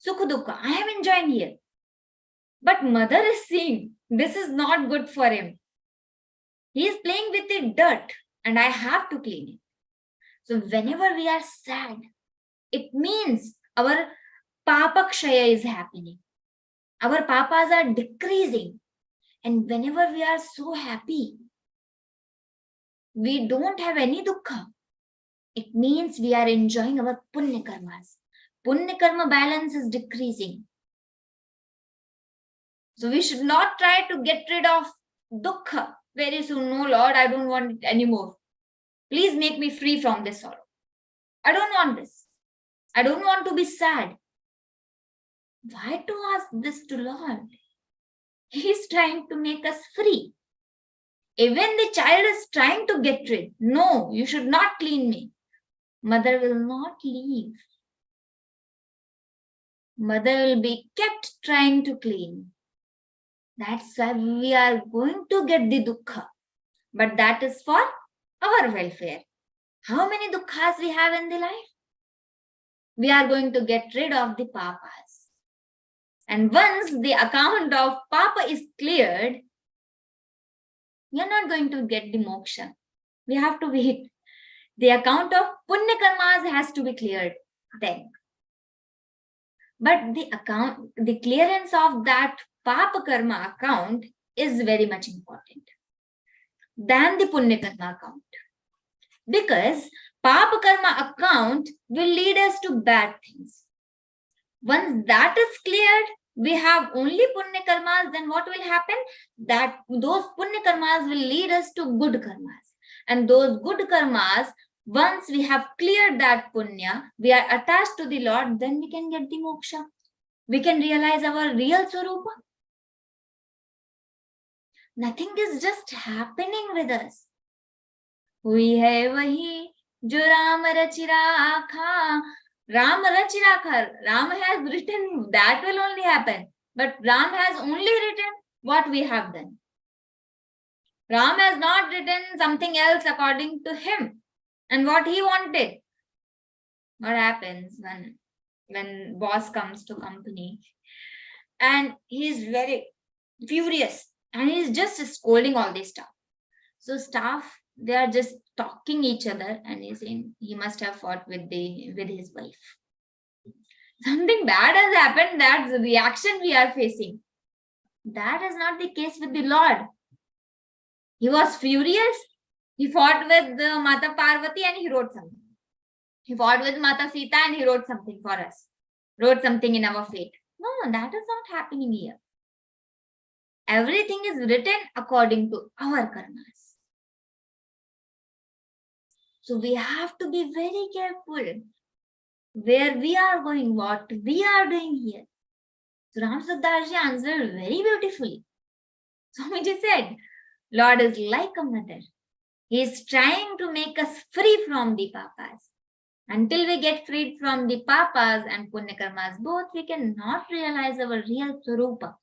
Sukha dukkha. I am enjoying here. But mother is seeing this is not good for him. He is playing with the dirt and I have to clean it. So whenever we are sad, it means our papakshaya is happening. Our papas are decreasing. And whenever we are so happy, we don't have any dukkha. It means we are enjoying our punya karmas. Punya karma balance is decreasing. So we should not try to get rid of dukkha very soon. No, Lord, I don't want it anymore. Please make me free from this sorrow. I don't want this. I don't want to be sad. Why to ask this to Lord? He is trying to make us free. Even the child is trying to get rid. No, you should not clean me. Mother will not leave. Mother will be kept trying to clean. That's why we are going to get the dukkha. But that is for our welfare. How many dukkhas we have in the life? We are going to get rid of the papas. And once the account of papa is cleared, we are not going to get the moksha. We have to wait. The account of punya karmas has to be cleared then. But the clearance of that papa karma account is very much important than the punya karma account. Because papa karma account will lead us to bad things. Once that is cleared, we have only punya karmas, then what will happen? That those punya karmas will lead us to good karmas. And those good karmas, once we have cleared that punya, we are attached to the Lord, then we can get the moksha. We can realize our real swarupa. Nothing is just happening with us. हुई है वही जो राम रचि राखा. Ram rachi rakha. Ram has written, that will only happen. But Ram has only written what we have done. Ram has not written something else according to him and what he wanted. What happens when boss comes to company and he is very furious and he is just scolding all this stuff. So staff, they are just talking each other and he's saying he must have fought with his wife. Something bad has happened. That's the reaction we are facing. That is not the case with the Lord. He was furious. He fought with Mata Parvati and he wrote something. He fought with Mata Sita and he wrote something for us, wrote something in our fate. No, that is not happening here. Everything is written according to our karmas. So we have to be very careful where we are going, what we are doing here. So Ram Sukdaji answered very beautifully. Swamiji said, Lord is like a mother. He is trying to make us free from the papas. Until we get freed from the papas and punya karmas, both, we cannot realize our real swarupa.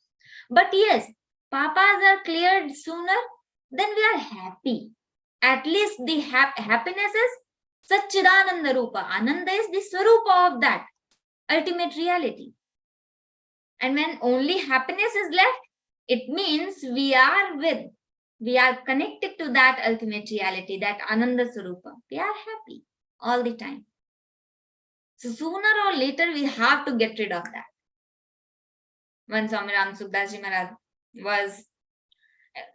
But yes, papas are cleared sooner, then we are happy. At least the happiness is Satchidananda Rupa. Ananda is the swarupa of that ultimate reality. And when only happiness is left, it means we are connected to that ultimate reality, that Ananda Swarupa. We are happy all the time. So sooner or later, we have to get rid of that. When Swami Ram Sukdaji Maharaj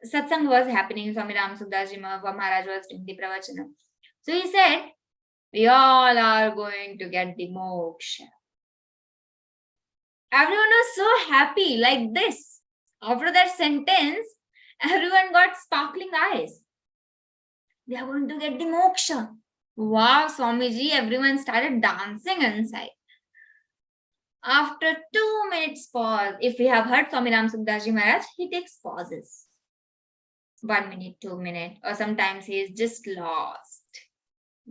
satsang was happening, Swami Ram Sukdaji Maharaj was doing the pravachana. So he said, we all are going to get the moksha. Everyone was so happy like this. After that sentence, everyone got sparkling eyes. We are going to get the moksha. Wow, Swamiji, everyone started dancing inside. After 2 minutes pause, if we have heard Swami Ram Sukdaji Maharaj, he takes pauses. 1 minute, 2 minutes, or sometimes he is just lost.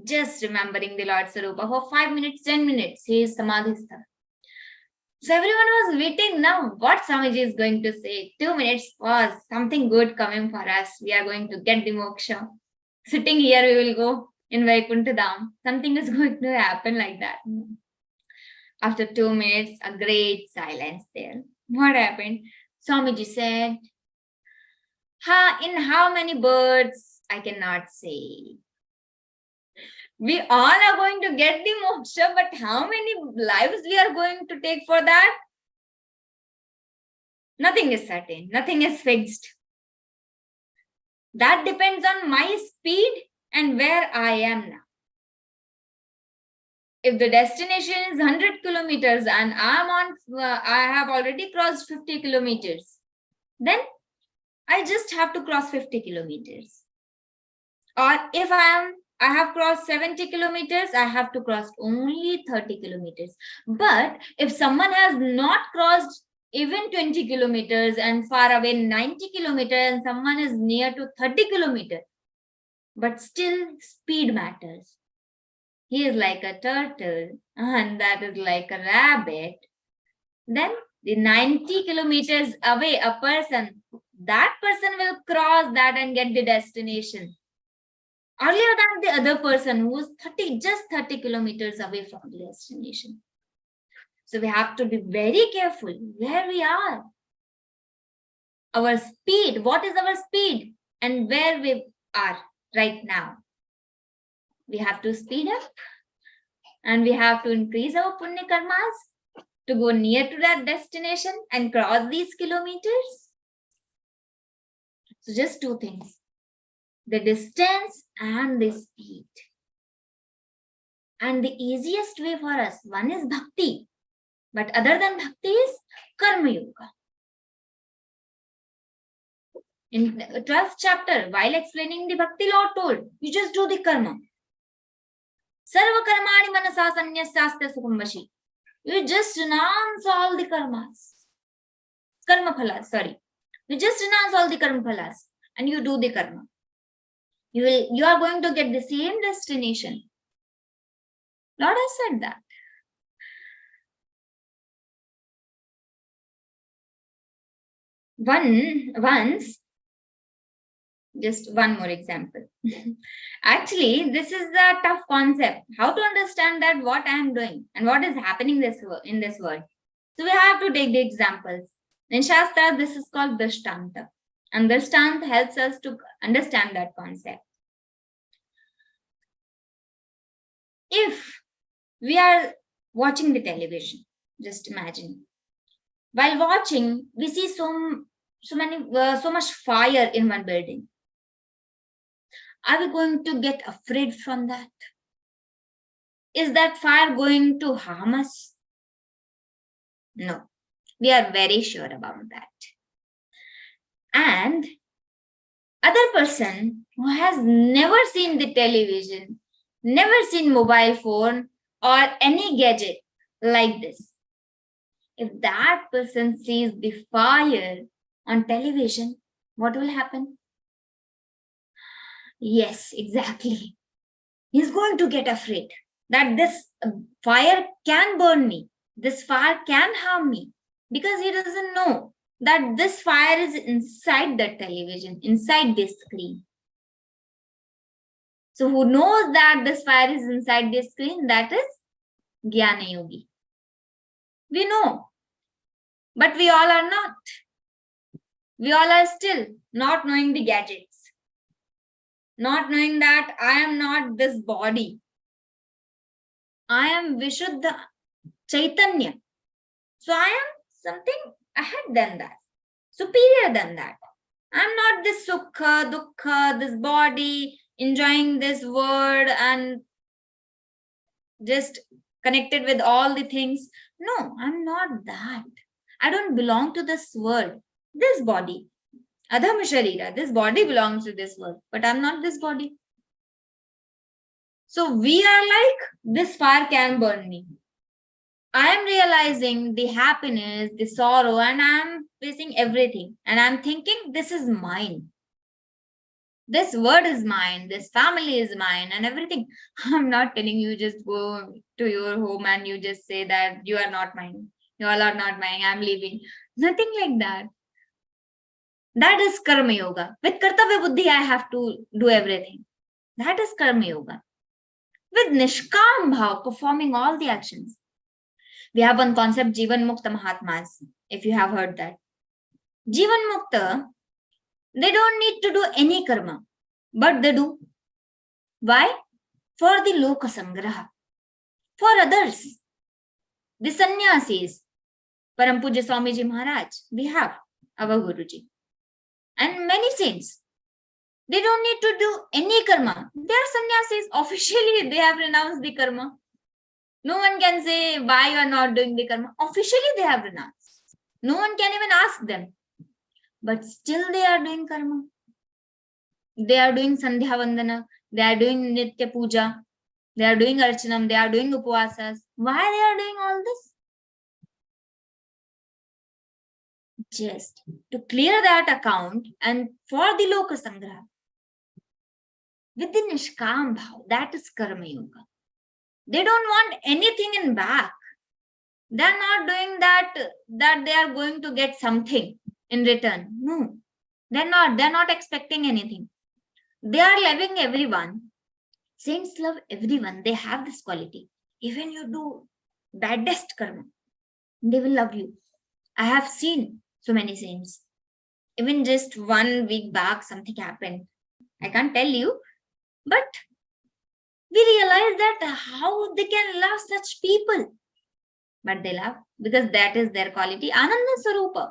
Just remembering the Lord Sarupa for 5 minutes, 10 minutes, he is samadhistha. So everyone was waiting now. What Swamiji is going to say? 2 minutes pause, something good coming for us. We are going to get the moksha. Sitting here, we will go in Vaikuntha Dham. Something is going to happen like that. After 2 minutes, a great silence there. What happened? Swamiji said, in how many birds? I cannot say. We all are going to get the moksha, but how many lives we are going to take for that? Nothing is certain. Nothing is fixed. That depends on my speed and where I am now. If the destination is 100 kilometers and I have already crossed 50 kilometers, then I just have to cross 50 kilometers. Or if I have crossed 70 kilometers, I have to cross only 30 kilometers. But if someone has not crossed even 20 kilometers and far away 90 kilometers and someone is near to 30 kilometers, but still speed matters. He is like a turtle and that is like a rabbit. Then the 90 kilometers away, a person, that person will cross that and get the destination earlier than the other person who is just 30 kilometers away from the destination. So we have to be very careful where we are. Our speed, what is our speed and where we are right now. We have to speed up and we have to increase our punya karmas to go near to that destination and cross these kilometers. So just 2 things, the distance and the speed. And the easiest way for us, one is bhakti, but other than bhakti is karma yoga. In the 12th chapter, while explaining the bhakti, Lord told, you just do the karma. Sarva karmani manasa sanyasasya sukham. You just renounce all the karmas. Karma phalas, sorry. You just renounce all the karma phalas and you do the karma. You are going to get the same destination. Lord has said that. Once, just one more example. Actually, this is a tough concept. How to understand that what I am doing and what is happening in this world. So we have to take the examples. In Shastra, this is called Drishtanta. And Drishtanta helps us to understand that concept. If we are watching the television, just imagine. While watching, we see so much fire in one building. Are we going to get afraid from that? is that fire going to harm us? No, we are very sure about that. And other person who has never seen the television, never seen mobile phone or any gadget like this, if that person sees the fire on television, what will happen? Yes, exactly. He's going to get afraid that this fire can burn me, this fire can harm me, because he doesn't know that this fire is inside the television, inside this screen. So who knows that this fire is inside the screen? That is Jnana Yogi. We know, but we all are not. We all are still not knowing the gadgets, not knowing that I am not this body. I am Vishuddha Chaitanya. So I am something ahead than that, superior than that. I'm not this Sukha, Dukkha, this body, enjoying this world and just connected with all the things. No, I'm not that. I don't belong to this world, this body. Adham Sharira, this body belongs to this world, but I'm not this body. So we are like, this fire can burn me. I am realizing the happiness, the sorrow, and I'm facing everything. And I'm thinking, this is mine. This word is mine, this family is mine, and everything. I'm not telling you just go to your home and you just say that you are not mine. You all are not mine, I'm leaving. Nothing like that. That is Karma Yoga. With Kartavya Buddhi, I have to do everything. That is Karma Yoga. With Nishkam Bhav, performing all the actions. We have one concept, Jivan Mukta Mahatmas, if you have heard that. Jivan Mukta, they don't need to do any karma, but they do. Why? For the Loka Sangraha, for others. The sannyasis, Param Pujya Swamiji Maharaj, we have our Guruji. And many saints, they don't need to do any karma. They are sannyasis. Officially, they have renounced the karma. No one can say why you are not doing the karma. Officially, they have renounced. No one can even ask them. But still they are doing karma. They are doing Sandhya Vandana. They are doing Nitya Puja. They are doing Archanam. They are doing Upavasas. Why they are doing all this? Just to clear that account and for the Loka Sangraha. With the Nishkam Bhav, that is Karma Yoga. They don't want anything in back. They are not doing that they are going to get something in return. No, they're not expecting anything. They are loving everyone. Saints love everyone. They have this quality. Even you do baddest karma, they will love you. I have seen so many saints. Even just 1 week back, something happened. I can't tell you, but we realize that how they can love such people. But they love because that is their quality. Ananda Swarupa.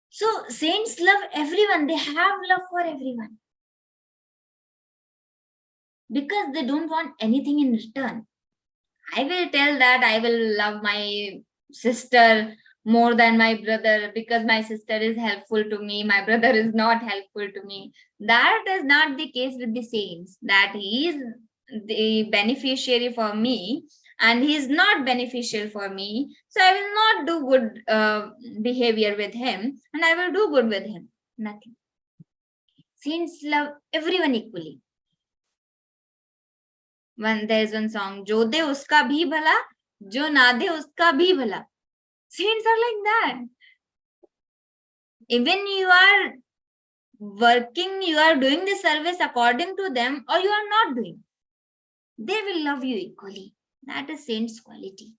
So saints love everyone. They have love for everyone. Because they don't want anything in return. I will tell that I will love my sister more than my brother because my sister is helpful to me. My brother is not helpful to me. That is not the case with the saints. That he is the beneficiary for me and he is not beneficial for me. So I will not do good behavior with him and I will do good with him. Nothing. Saints love everyone equally. There is one song, Jo de uska bhi bhala, jo na de uska bhi bhala. Saints are like that. Even you are working, you are doing the service according to them or you are not doing, they will love you equally. That is saints' quality.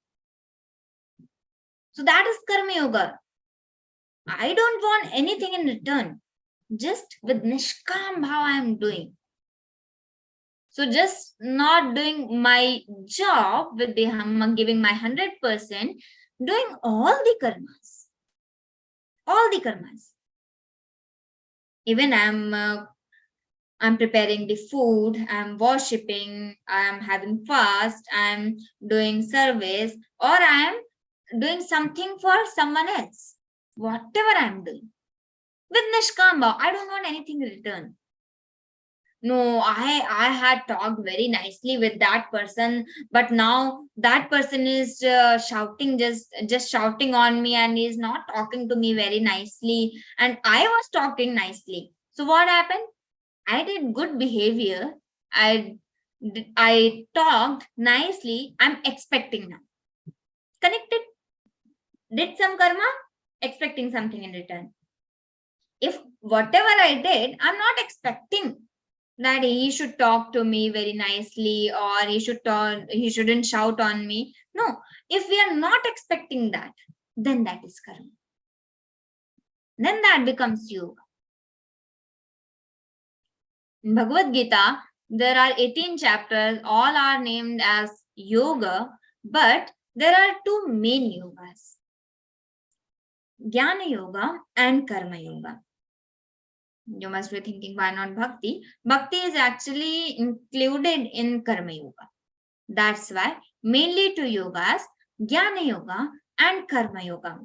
So that is Karma Yoga. I don't want anything in return. Just with Nishkam Bhav I am doing. So just not doing my job with the giving my 100%, doing all the karmas. All the karmas. Even I'm preparing the food, I'm worshipping, I'm having fast, I'm doing service, or I'm doing something for someone else. Whatever I'm doing. With Nishkam Bhav, I don't want anything in return. No, I had talked very nicely with that person, but now that person is shouting, just shouting on me, and is not talking to me very nicely, and I was talking nicely. So what happened? I did good behavior. I talked nicely. I'm expecting now. Connected. Did some karma, expecting something in return. If whatever I did, I'm not expecting that he should talk to me very nicely, or he shouldn't shout on me. No, if we are not expecting that, then that is karma. Then that becomes yoga. In Bhagavad-Gītā, there are 18 chapters, all are named as yoga, but there are two main yogas, Jnana Yoga and Karma Yoga. You must be thinking, why not Bhakti? Bhakti is actually included in Karma Yoga. That's why mainly two yogas, Jnana Yoga and Karma Yoga.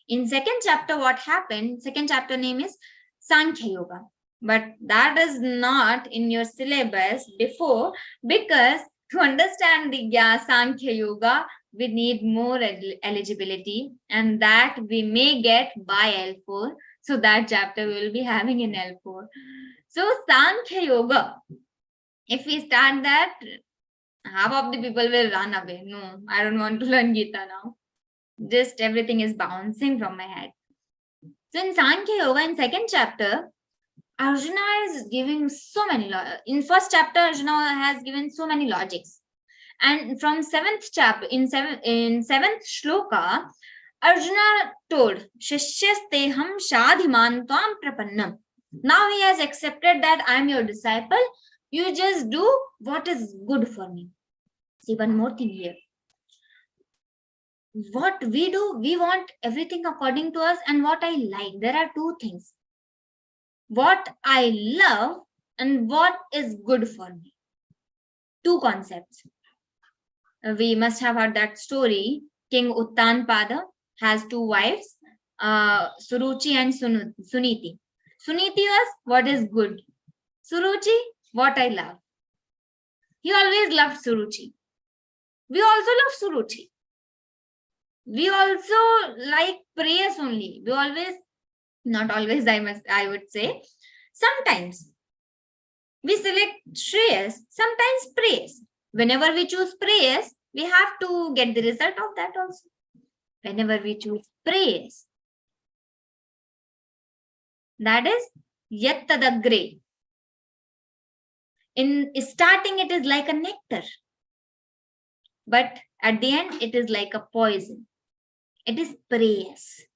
In second chapter, what happened? Second chapter name is Sankhya Yoga. But that is not in your syllabus before, because to understand the Sankhya Yoga, we need more eligibility, and that we may get by L4. So that chapter we will be having in L4. So Sankhya Yoga, if we start that, half of the people will run away. No, I don't want to learn Gita now. Just everything is bouncing from my head. So in Sankhya Yoga, in second chapter, Arjuna is giving so many, in first chapter, Arjuna has given so many logics. And from seventh chapter, in seventh shloka, Arjuna told, Shishyasteham shadhiman tvam prapannam. Now he has accepted that I am your disciple. You just do what is good for me. See, one more thing here. What we do, we want everything according to us, and what I like. There are two things. What I love and what is good for me. Two concepts. We must have heard that story. King Uttanpada has two wives, Suruchi and Suniti. Suniti was what is good. Suruchi, what I love. He always loved Suruchi. We also love Suruchi. We also like prayers only. We always, not always, I would say, sometimes we select Shreyas, sometimes prayers. Whenever we choose prayers, we have to get the result of that also. Whenever we choose prayers, that is yattadagre. In starting, it is like a nectar, but at the end, it is like a poison. It is prayers.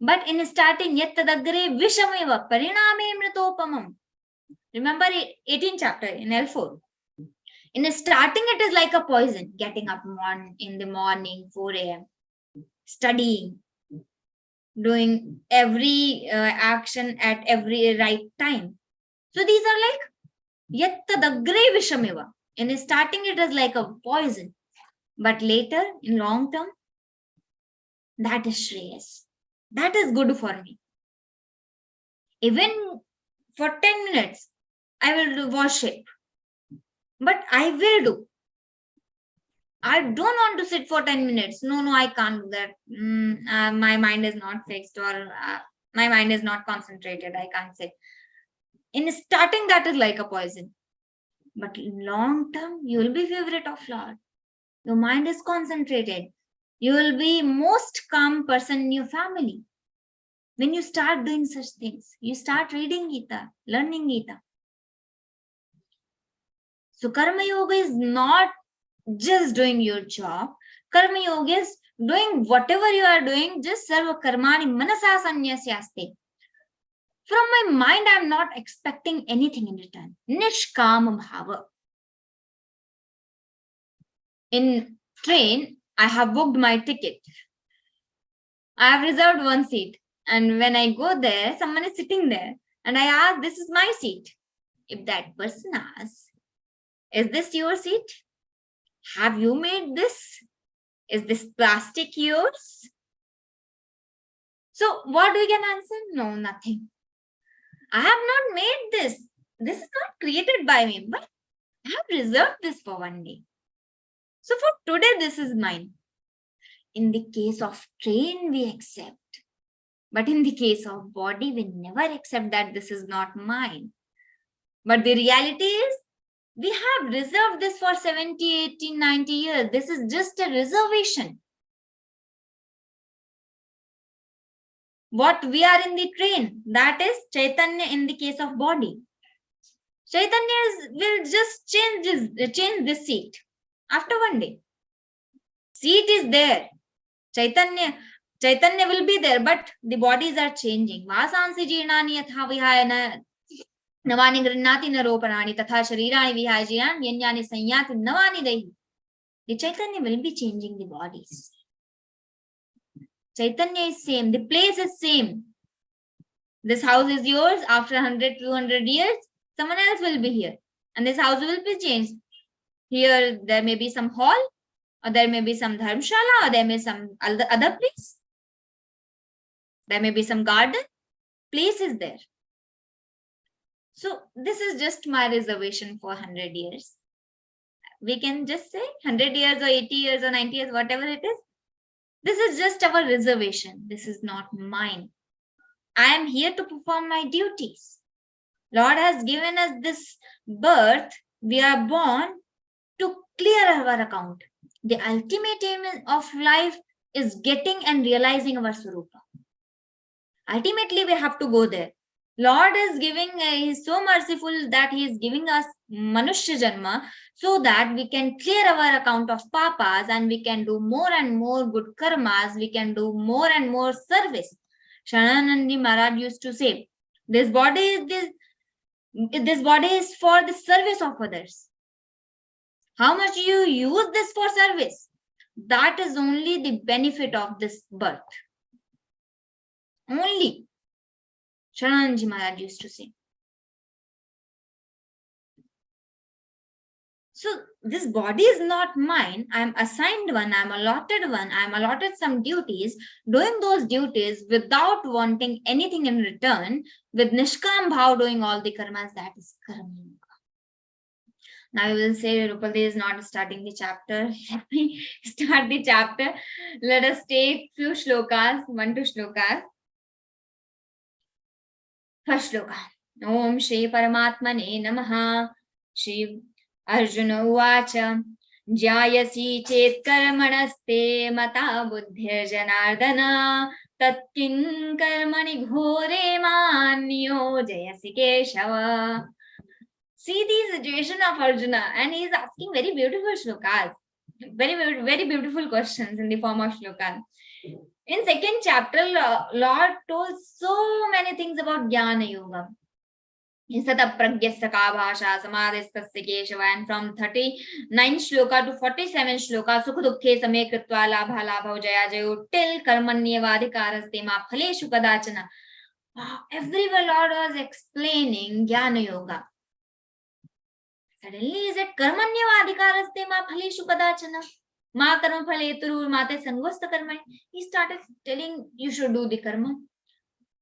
But in starting, yattadagre vishameva pariname mritopamam. Remember 18th chapter in L4. In starting, it is like a poison. Getting up in the morning, 4 a.m. Studying, doing every action at every right time. So these are like yattadagre vishameva. In starting, it is like a poison. But later, in long term, that is Shreyas. That is good for me. Even for 10 minutes, I will do worship. But I will do. I don't want to sit for 10 minutes. No, I can't do that. My mind is not fixed, or my mind is not concentrated. I can't sit. In starting, that is like a poison. But in long term, you will be favorite of Lord. Your mind is concentrated. You will be most calm person in your family. When you start doing such things, you start reading Gita, learning Gita. So Karma Yoga is not just doing your job. Karma Yoga is doing whatever you are doing, just sarva karmani manasa sanyasyaste. From my mind, I am not expecting anything in return. Nishkama bhava. In train, I have booked my ticket. I have reserved one seat. And when I go there, someone is sitting there. And I ask, this is my seat. if that person asks, is this your seat? Have you made this? Is this plastic yours? So what we can answer? No, nothing. I have not made this. This is not created by me, but I have reserved this for one day. So for today, this is mine. In the case of train, we accept. But in the case of body, we never accept that this is not mine. But the reality is, we have reserved this for 70, 80, 90 years. This is just a reservation. What we are in the train, that is Chaitanya in the case of body. Chaitanya will just change this seat after one day. Seat is there. Chaitanya will be there, but the bodies are changing. Vasansi jirnani yatha vihaya navani grinati naropanani tatha sharirani vihaya jiran yanyani sanyati navani dahi. The Chaitanya will be changing the bodies. Chaitanya is same. The place is same. This house is yours. After 100, 200 years, someone else will be here. And this house will be changed. Here, there may be some hall, or there may be some dharmshala, or there may be some other place. There may be some garden. Place is there. So this is just my reservation for 100 years. We can just say 100 years or 80 years or 90 years, whatever it is. This is just our reservation. This is not mine. I am here to perform my duties. Lord has given us this birth. We are born to clear our account. The ultimate aim of life is getting and realizing our Swarupa. Ultimately, we have to go there. Lord is giving, He is so merciful that He is giving us Manushya Janma so that we can clear our account of papas and we can do more and more good karmas, we can do more and more service. Sharanandi Maharaj used to say, this body is for the service of others. How much you use this for service? That is only the benefit of this birth. Only. Sharananji Maharaj used to say. So this body is not mine. I am assigned one. I am allotted one. I am allotted some duties. Doing those duties without wanting anything in return, with Nishkam Bhav doing all the karmas, that is karma. Now you will say, Rupal is not starting the chapter. Let me start the chapter. Let us take few shlokas, 1 2 shlokas. First shloka. Om Shri Paramatmane Namaha. Shri Arjuna Uvacha. Jayasi Chet Karmanaste Mata Buddhir Janardana. Tatkin Karmani Ghore Manyo Jayasi Keshava. See the situation of Arjuna, and he is asking very beautiful shlokas, very beautiful questions in the form of shlokas. In second chapter, Lord told so many things about Jnana Yoga. Sata pragyasya ka bhasha samadhistasya keshava, and from 39 shloka to 47 shloka, sukha dukkhe same kritva labha labha jaya jayo till karmanyavadhikaraste ma phaleshu kadachana. Everywhere Lord was explaining Jnana Yoga. Suddenly he said, Karmanyavadhikaraste ma phaleshu kadachana. Ma karma phaletur mate sangosta karma. He started telling you should do the karma.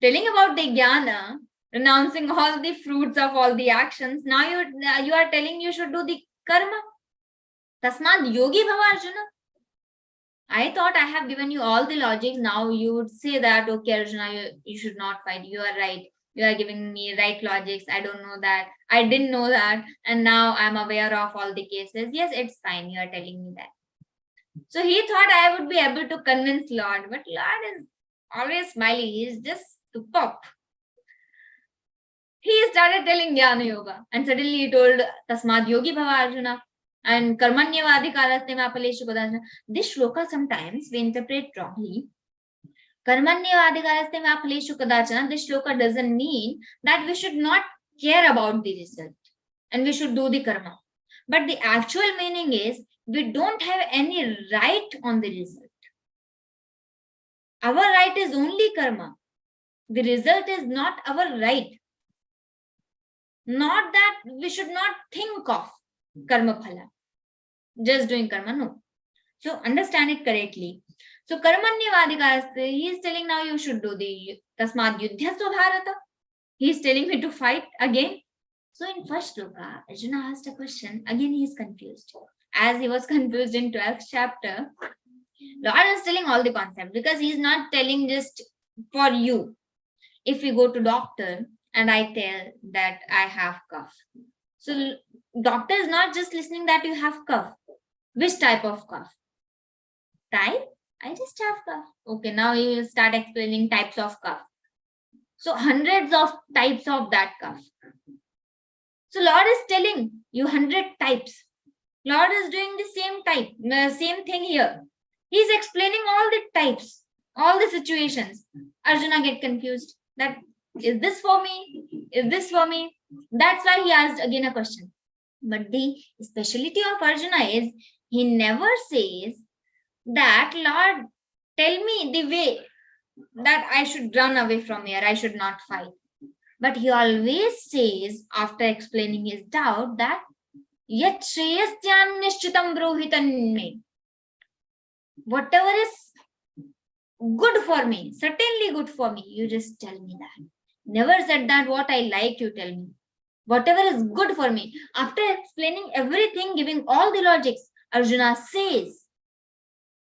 Telling about the jnana, renouncing all the fruits of all the actions. Now you are telling you should do the karma. Tasmad yogi bhava Arjuna. I thought I have given you all the logics. Now you would say that, okay Arjuna, you should not fight. You are right. You are giving me right logics. I don't know that. I didn't know that. And now I'm aware of all the cases. Yes, it's fine. You are telling me that. So he thought I would be able to convince Lord. But Lord is always smiling. He is just superb. He started telling Jnana Yoga. And suddenly he told Tasmad Yogi Bhava Arjuna. And Karmanyavadhikaraste ma phaleshu kadachana. This shloka sometimes we interpret wrongly. Karmanyavadhikaraste ma phaleshu kadachana. This shloka doesn't mean that we should not care about the result and we should do the karma. But the actual meaning is we don't have any right on the result. Our right is only karma. The result is not our right. Not that we should not think of karma phala, just doing karma, no. So understand it correctly. So karmanyavadikaste, he is telling now you should do the tasmad yudhyasva bharata. He is telling me to fight again. So in first shloka, Arjuna asked a question. Again he is confused. As he was confused in 12th chapter, Lord is telling all the concept, because he is not telling just for you. If we go to doctor and I tell that I have cough, so doctor is not just listening that you have cough. Which type of cough? Type? I just have cough. Okay, now you will start explaining types of cough. So hundreds of types of that cough. So Lord is telling you 100 types. Lord is doing the same thing here. He is explaining all the types, all the situations. Arjuna get confused. That is this for me? Is this for me? That's why he asked again a question. But the speciality of Arjuna is he never says that Lord, tell me the way that I should run away from here, I should not fight. But he always says, after explaining his doubt, that yat shreyasyan nishchitam brohitan me. Whatever is good for me, certainly good for me, you just tell me that. Never said that what I like, you tell me. Whatever is good for me. After explaining everything, giving all the logics, Arjuna says,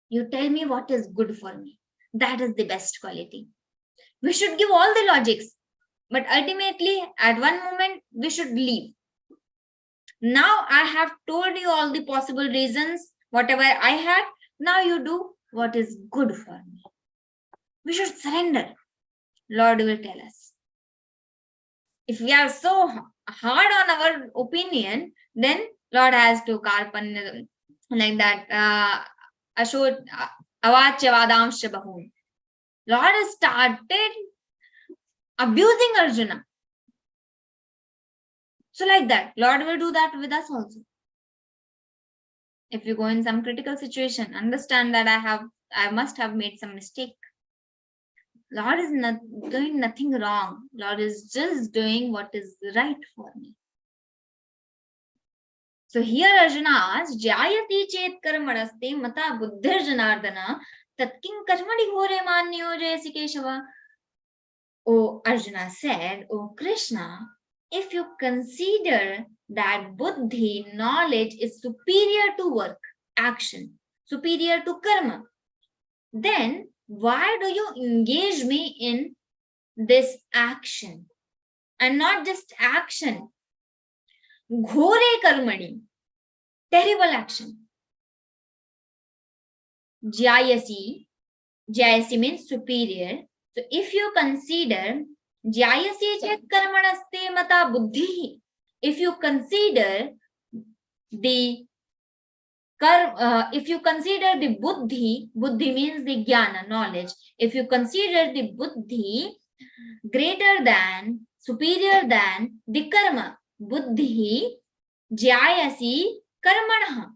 you tell me what is good for me. That is the best quality. We should give all the logics, but ultimately, at one moment, we should leave. Now I have told you all the possible reasons, whatever I had. Now you do what is good for me. We should surrender. Lord will tell us. If we are so hard on our opinion, then Lord has to karpan like that. Ashot avachyavadamsha bahun. Lord has started abusing Arjuna. So like that, Lord will do that with us also. If you go in some critical situation, understand that I must have made some mistake. Lord is not doing nothing wrong. Lord is just doing what is right for me. So here Arjuna asks, Jayati chet karmadaste mata buddhir janardana tatking karmadi ghore manyo jayasi Keshava. Oh, Arjuna said, oh Krishna, if you consider that buddhi, knowledge, is superior to work, action, superior to karma, then why do you engage me in this action? And not just action. Ghore karmadi, terrible action. Jayasi means superior. So if you consider Jayasi chet karmanaste mata buddhi, if you consider the buddhi, buddhi means the jnana, knowledge. If you consider the buddhi greater than, superior than the karma, buddhi jayasi karmanaha.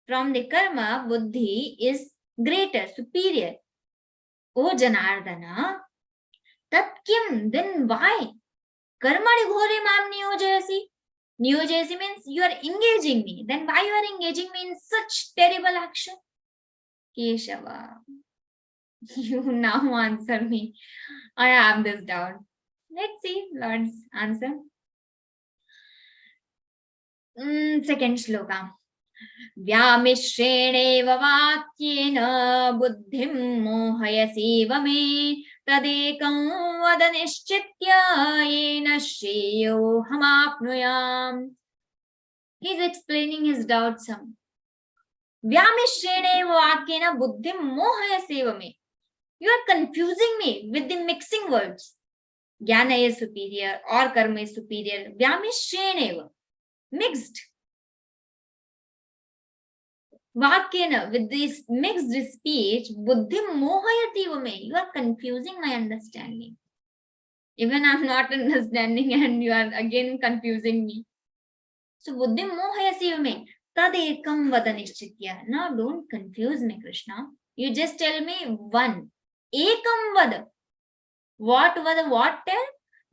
From the karma, buddhi is greater, superior. O Janardana, tat kim, then why? Karmani ghore mam niyojayasi. Niyojayasi means you are engaging me. Then why you are engaging me in such terrible action? Keshava, you now answer me. I have this doubt. Let's see Lord's answer. Second shloka. व्यामिश्रेणेव वाक्येन बुद्धिं मोहयसीव मे तदेकं वद निश्चित्य येन श्रेयोऽहमाप्नुयाम्. He is explaining his doubts some. व्यामिश्रेणेव वाक्येन बुद्धिं मोहयसीव मे. You are confusing me with the mixing words. Jnana is superior or karma is superior. Vyamishreneva, mixed. Vakyena, with this mixed speech, buddhim mohayati vame. You are confusing my understanding. Even I am not understanding and you are again confusing me. So buddhim mohayasi vame. Tadekam vadanishchitya. Now don't confuse me, Krishna. You just tell me one. Ekam vada. What tell?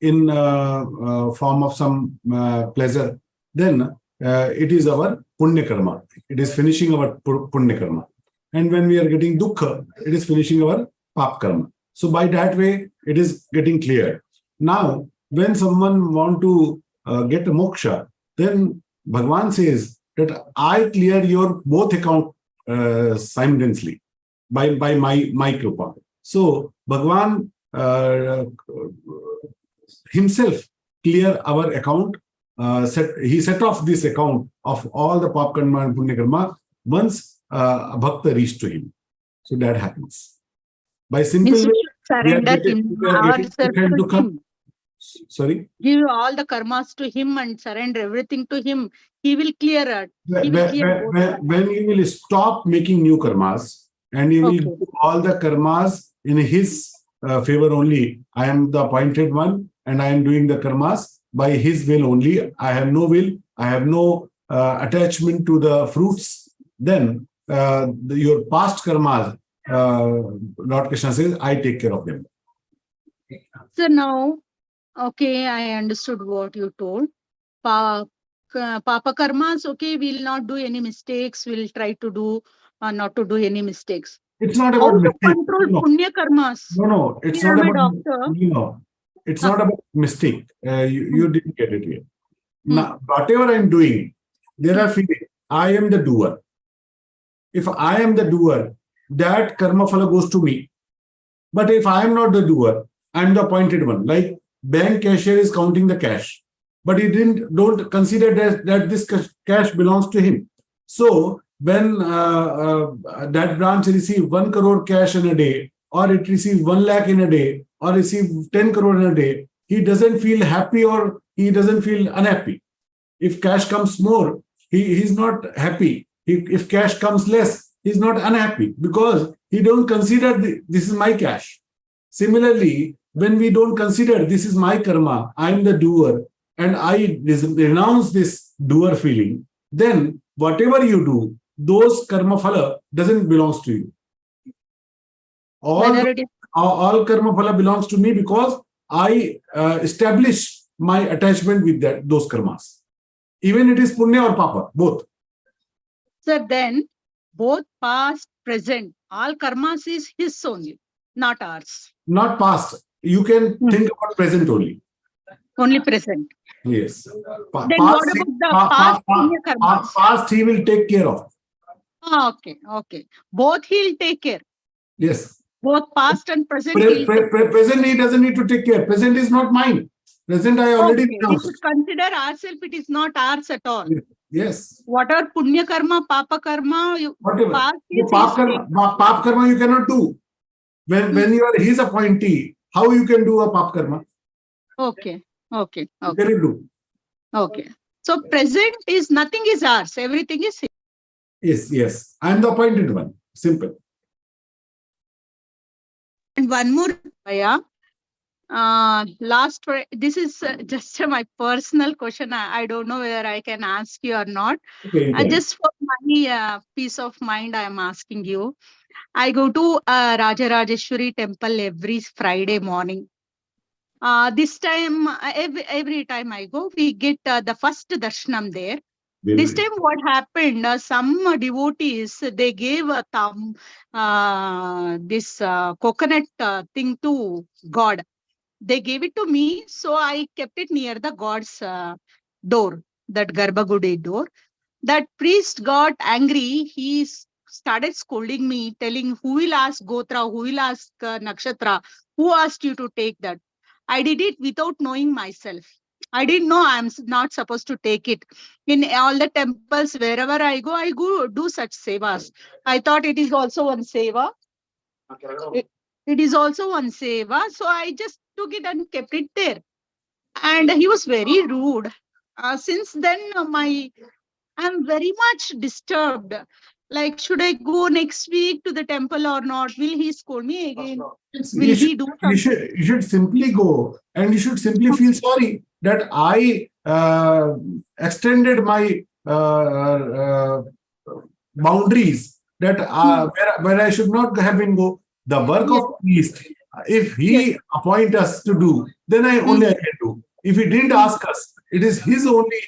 in form of some pleasure, then it is our punya karma. It is finishing our punya karma. And when we are getting dukkha, it is finishing our pap karma. So by that way, it is getting clear. Now, when someone want to get a moksha, then Bhagavan says that I clear your both account simultaneously by my kripa. So Bhagavan himself clear our account. He set off this account of all the pap karma and punya karma once a bhakta reached to him. So that happens. By simple Means we way, should we are surrender getting- we are ourselves getting to to come. him. Sorry. Give all the karmas to him and surrender everything to him. He will clear it. He will clear both. When you will stop making new karmas and you will Okay. do all the karmas in his favor only. I am the appointed one and I am doing the karmas by his will only. I have no will. I have no attachment to the fruits. Then your past karmas, Lord Krishna says, I take care of them. So now, okay, I understood what you told. Papa karmas, okay, we'll not do any mistakes. We'll try to do not to do any mistakes. It's not How about to mistake. control No, punya karmas? no, it's Yeah, not my about. doctor. No, it's not about mistake. You didn't get it here. Hmm. Now, whatever I'm doing, there are feelings. I am the doer. If I am the doer, that karma phala goes to me. But if I am not the doer, I'm the appointed one. Like bank cashier is counting the cash, but he don't consider that this cash belongs to him. So when that branch receives 1 crore cash in a day, or it receives 1 lakh in a day, or receives 10 crore in a day, he doesn't feel happy or he doesn't feel unhappy. If cash comes more, he's not happy. If cash comes less, he's not unhappy because he don't consider this is my cash. Similarly, when we don't consider this is my karma, I'm the doer, and I renounce this doer feeling, then whatever you do, those karma phala doesn't belongs to you. All karma phala belongs to me because I establish my attachment with those karmas. Even it is punya or papa, both. So then, both past, present, all karmas is his only, not ours. Not past. You can think about present only. Only present. Yes. Then what about the past punya karmas? Past he will take care of. Okay. Both he'll take care. Yes. Both past and present. He'll take care. Present he doesn't need to take care. Present is not mine. Present I already We announced. should consider ourselves, it is not ours at all. Yes. Whatever punya karma, papa karma, Whatever. past The is pap karma you cannot do. When you are his appointee, how you can do a pap karma? Okay. You cannot do. Okay. So present is nothing is ours. Everything is his. Yes. I am the appointed one. Simple. And one more, Bhaiya. This is just my personal question. I don't know whether I can ask you or not. Okay, Just for my peace of mind, I am asking you. I go to Rajarajeshwari temple every Friday morning. This time, every time I go, we get the first darshanam there. This time what happened, some devotees, they gave this coconut thing to God. They gave it to me, so I kept it near the God's door, that Garbhagudi door. That priest got angry. He started scolding me, telling, who will ask Gotra, who will ask Nakshatra, who asked you to take that? I did it without knowing myself. I didn't know I'm not supposed to take it. In all the temples, wherever I go do such sevas. I thought it is also one seva. It is also one seva. So I just took it and kept it there. And he was very rude. Since then, I'm very much disturbed. Like, should I go next week to the temple or not? Will he scold me again? Will he do something? You should simply go and you should simply feel sorry that I extended my boundaries that where I should not have been go. The work of priest, if he appoint us to do, then I can If he didn't ask us, it is his only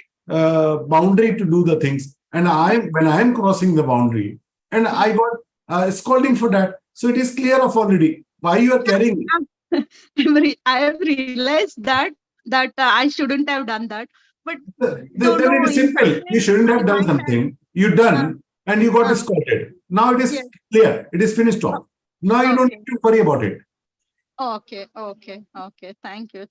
boundary to do the things. And when I am crossing the boundary, and I got scolding for that. So it is clear of already why you are carrying it. I have realized that I shouldn't have done that. But Then it is simple. You shouldn't have done something. You done and you got scolded. Now it is clear. It is finished off. Now you don't need to worry about it. Okay. Thank you.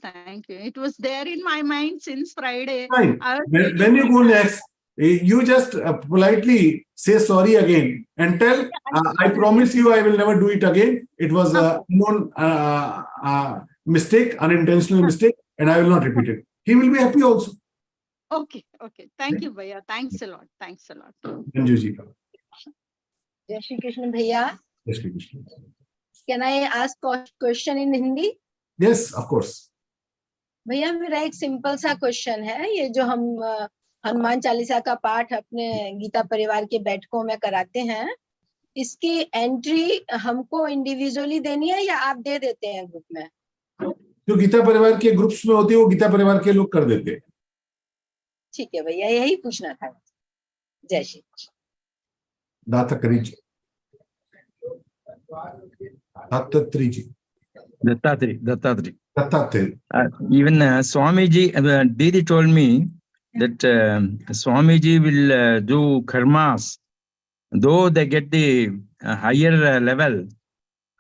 It was there in my mind since Friday. Fine. When you go next, you just politely say sorry again and tell, I promise you I will never do it again. It was a known mistake, unintentional mistake, and I will not repeat it. He will be happy also. Okay. Thank you, Bhaiya. Thanks a lot. Manju ji. Jai Shri Krishna Bhaiya. Yes, Krishna. Can I ask a question in Hindi? Yes, of course. भैया मेरा एक simple सा question है, ये जो हम हनुमान चालीसा का पाठ अपने गीता परिवार के बैठकों में कराते हैं, इसकी एंट्री हमको इंडिविजुअली देनी है या आप दे देते हैं ग्रुप में? जो गीता परिवार के ग्रुप्स में होती है वो गीता परिवार के लोग कर देते हैं. ठीक है भैया, यही पूछना था. जय श्री कृष्ण. दातात्री जी. Dattatri. Even Swamiji, Didi told me that Swamiji will do karmas. Though they get the higher level,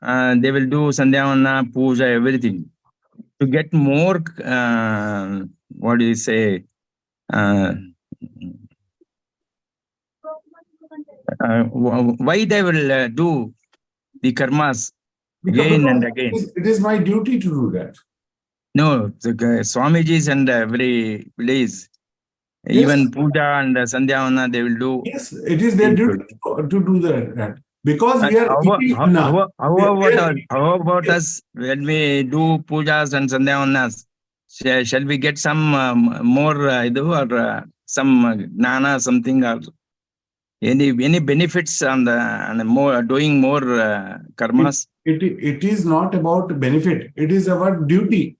they will do Sandhyavana, Puja, everything. To get more, what do you say, why they will do the karmas again and again? It is my duty to do that. No, the Swamijis and every village, even Puja and Sandhyavana, they will do. Yes, it is their duty to do that. Because we are how about us when we do pujas and sandhyavanas? Shall we get some more or some gnana, something, or any benefits on the more doing more karmas? It is not about benefit. It is about duty.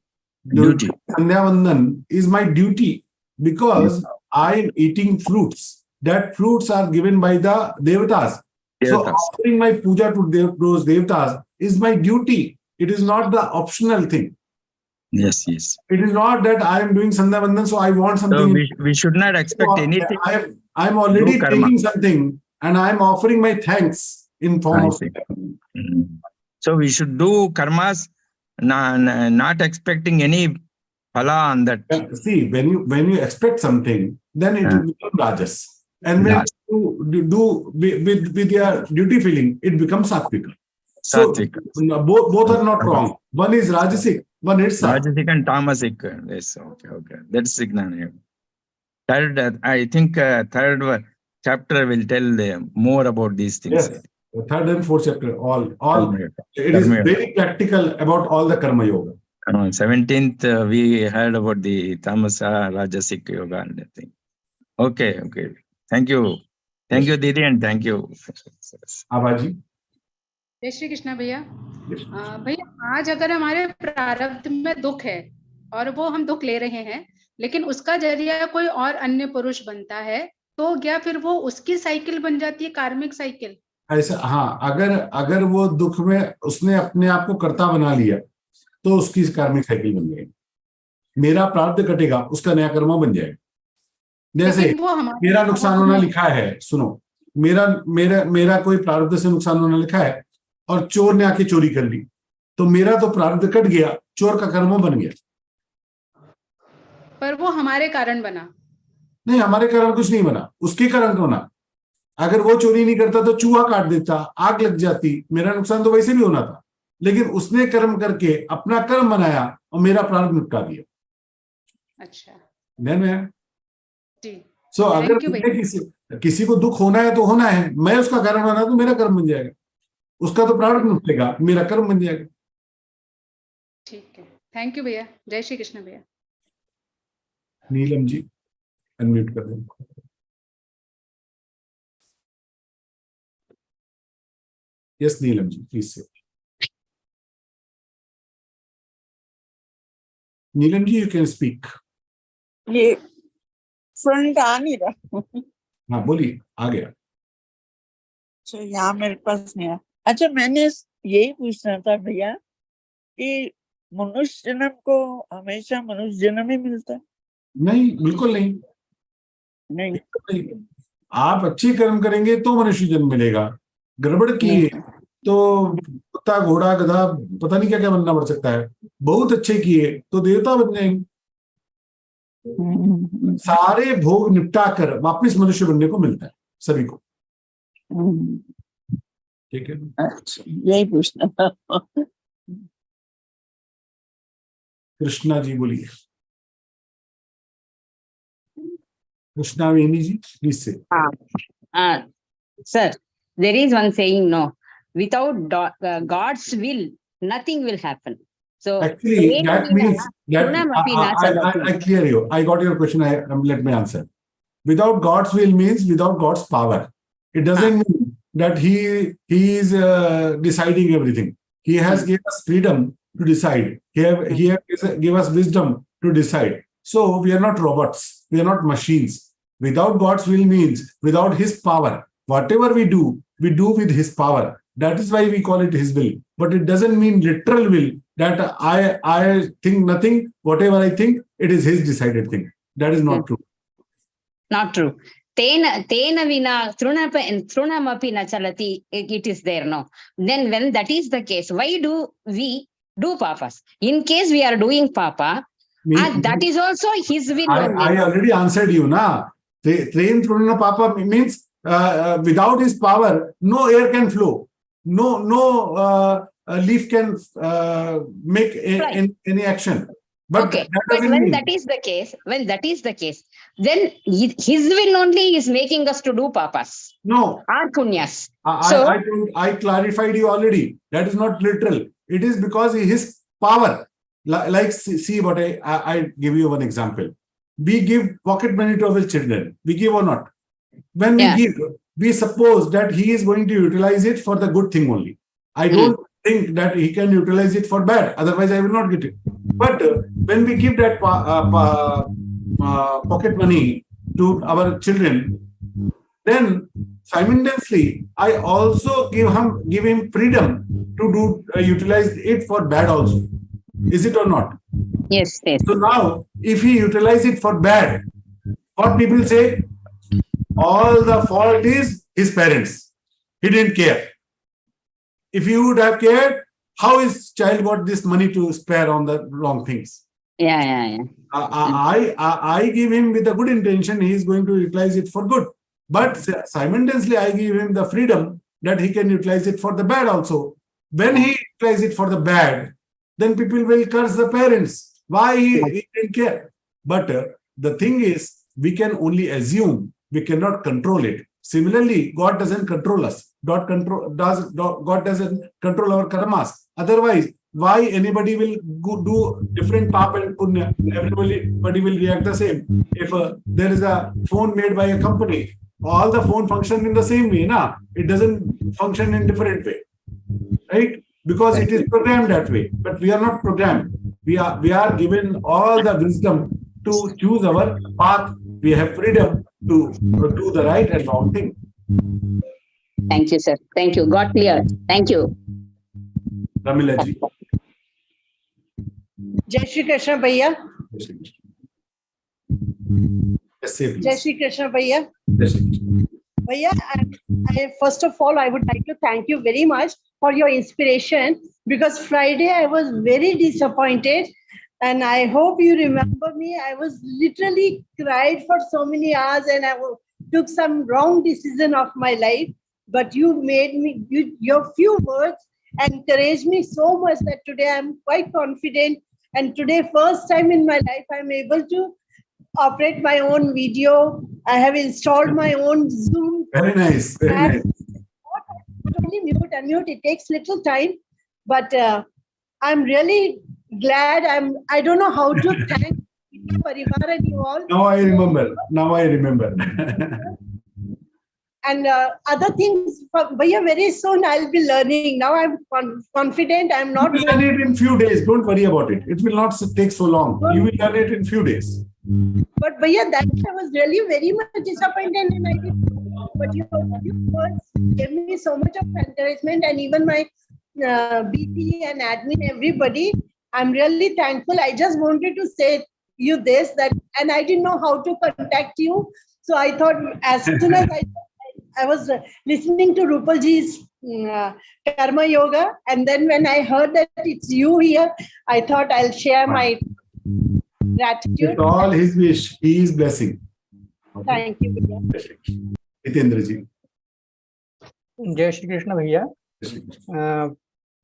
Duty. Sandhyavandan is my duty because I am eating fruits. That fruits are given by the devatas. So offering my puja to those devatas is my duty. It is not the optional thing. Yes. It is not that I am doing Sandhyavandan, so I want something. So we should not expect anything. I am already taking something and I am offering my thanks in form of. So we should do karmas, not expecting any phala on that. See, when you expect something, then it will become rajas. And when you do with your duty feeling, it becomes satvika. So both are not wrong. One is rajasic, one is sattvic. Rajasic and tamasic. Yes, okay. That's Signana. Third, I think third chapter will tell more about these things. Yes, third and fourth chapter, all. It is very practical about all the karma yoga. 17th, we heard about the tamasa, rajasic yoga and thing. Okay. Thank you, Didi, and thank you. Abaji. जय श्री कृष्णा भैया. भैया, आज अगर हमारे प्रारब्ध में दुख है और वो हम दुख ले रहे हैं, लेकिन उसका जरिया कोई और अन्य पुरुष बनता है, तो क्या फिर वो उसकी साइकिल बन जाती है, कार्मिक साइकिल? ऐसा, हाँ, अगर वो दुख में उसने अपने आप को कर्ता बना लिया तो उसकी कार्मिक साइकिल बन जाएगी. मेरा प्रारब्ध कटेगा, उसका नया कर्म बन जाएगा. जैसे मेरा नुकसान होना लिखा है, सुनो, मेरा कोई प्रारब्ध से नुकसान होना लिखा है और चोर ने आके चोरी कर ली, तो मेरा तो प्रारब्ध कट गया, चोर का कर्म बन गया. पर वो हमारे कारण बना. नहीं, हमारे कारण कुछ नहीं बना, उसके कारण तो बना. अगर वो चोरी नहीं करता तो चूहा काट देता, आग लग जाती, मेरा नुकसान तो वैसे भी होना था. लेकिन उसने कर्म करके अपना कर्म बनाया और मेरा प्रारब्ध निपटा दिया. अच्छा. सो अगर किसी को दुख होना है तो होना है, मैं उसका कारण बना तो मेरा कर्म बन जाएगा. उसका तो प्रारब्ध निपटेगा, मेरा कर्म बन जाएगा. ठीक है. थैंक यू भैया. जय श्री कृष्ण भैया. नीलम जी अनम्यूट कर दें. यस नीलम जी, प्लीज से. Neelam ji, you can speak. ये फ्रंट आ नहीं रहा। हाँ बोलिए, आ गया। अच्छा, यहाँ मेरे पास नहीं आया। अच्छा, मैंने यही पूछना था भैया कि मनुष्य जन्म को हमेशा मनुष्य जन्म ही मिलता है? नहीं, बिल्कुल नहीं, नहीं। बिल्कुल नहीं। आप अच्छे कर्म करेंगे तो मनुष्य जन्म मिलेगा, गड़बड़ किए तो कुत्ता, घोड़ा, गधा, पता नहीं क्या क्या बनना पड़ सकता है। बहुत अच्छे किए तो देवता बन जाएंगे। सारे भोग निपटा कर वापिस मनुष्य बनने को मिलता है सभी को। ठीक है, अच्छा, यही पूछना था। कृष्णा जी बोलिए। कृष्णा वेणी जी, प्लीज से। Sir, there is one saying, no, without God's will, nothing will happen. So Actually, that means that I clear you. I got your question. Let me answer. Without God's will means without God's power. It doesn't mean that he is deciding everything. He has given us freedom to decide. He has given us wisdom to decide. So we are not robots. We are not machines. Without God's will means without His power. Whatever we do with His power. That is why we call it His will. But it doesn't mean literal will that I think nothing. Whatever I think, it is His decided thing. That is not true. Not true. Tena vina trunamapi na chalati, it is there, no. Then when that is the case, why do we do papas? In case we are doing papa, that is also His will. I already answered you, na. Train Trunana Papa means without His power, no air can flow. No leaf can make any action. But okay, but when that is the case, then His will only is making us to do papas. No. Or punyas. I clarified you already. That is not literal. It is because His power. Like, see what I give you one example. We give pocket money to our children. We give or not. When we give, we suppose that he is going to utilize it for the good thing only. I don't think that he can utilize it for bad. Otherwise, I will not get it. But when we give that pocket money to our children, then simultaneously, I also give him freedom to utilize it for bad also. Is it or not? Yes, yes. So now, if he utilize it for bad, what people say? All the fault is his parents. He didn't care. If he would have cared, how his child got this money to spare on the wrong things? Yeah. I give him with a good intention. He is going to utilize it for good. But simultaneously, I give him the freedom that he can utilize it for the bad also. When he utilizes it for the bad, then people will curse the parents. Why he didn't care? But the thing is, we can only assume. We cannot control it. Similarly, God doesn't control us. God doesn't control our karmas. Otherwise, why anybody will do different papa and punya? Everybody will react the same. If there is a phone made by a company, all the phone function in the same way, na? It doesn't function in different way, right? Because it is programmed that way. But we are not programmed. We are given all the wisdom to choose our path. We have freedom to do the right and wrong thing. Thank you, sir. Thank you. Got clear. Thank you. Ramila ji. Jai Shri Krishna Bhaiya. Jai Shri Krishna Bhaiya. Bhaiya, I first of all, I would like to thank you very much for your inspiration, because Friday I was very disappointed. And I hope you remember me. I was literally cried for so many hours and I took some wrong decision of my life. But you made me, your few words encouraged me so much that today I'm quite confident. And today, first time in my life, I'm able to operate my own video. I have installed my own Zoom. Very nice. Very nice. Not only mute, unmute, it takes little time. But I'm really glad. I don't know how to thank Parivar and you all. Now I remember. and other things, Bhaiya, very soon I'll be learning. Now I'm confident. I'm not. You will learn it in few days. Don't worry about it. It will not take so long. You will learn it in few days. But Bhaiya, that I was really very much disappointed, and I did. But your words gave me so much of encouragement, and even my BP and admin, everybody, I'm really thankful. I just wanted to say you this, that, and I didn't know how to contact you. So I thought as soon as I was listening to Rupal ji's Karma Yoga, and then when I heard that it's you here, I thought I'll share my gratitude. With all his wish, he is blessing. Thank you. Hitendra ji. जय श्री कृष्ण भैया,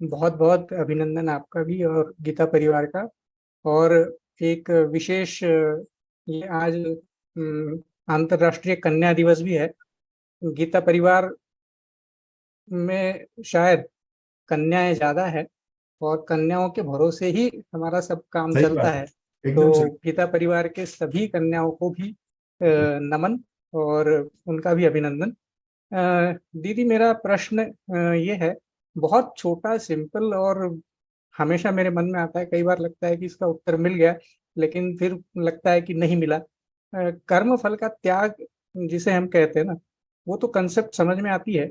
बहुत बहुत अभिनंदन आपका भी और गीता परिवार का। और एक विशेष ये आज अंतर्राष्ट्रीय कन्या दिवस भी है। गीता परिवार में शायद कन्याएं ज्यादा है और कन्याओं के भरोसे ही हमारा सब काम चलता है। तो गीता परिवार के सभी कन्याओं को भी नमन और उनका भी अभिनंदन। दीदी, मेरा प्रश्न ये है, बहुत छोटा, सिंपल, और हमेशा मेरे मन में आता है। कई बार लगता है कि इसका उत्तर मिल गया, लेकिन फिर लगता है कि नहीं मिला। कर्म फल का त्याग जिसे हम कहते हैं ना, वो तो कंसेप्ट समझ में आती है,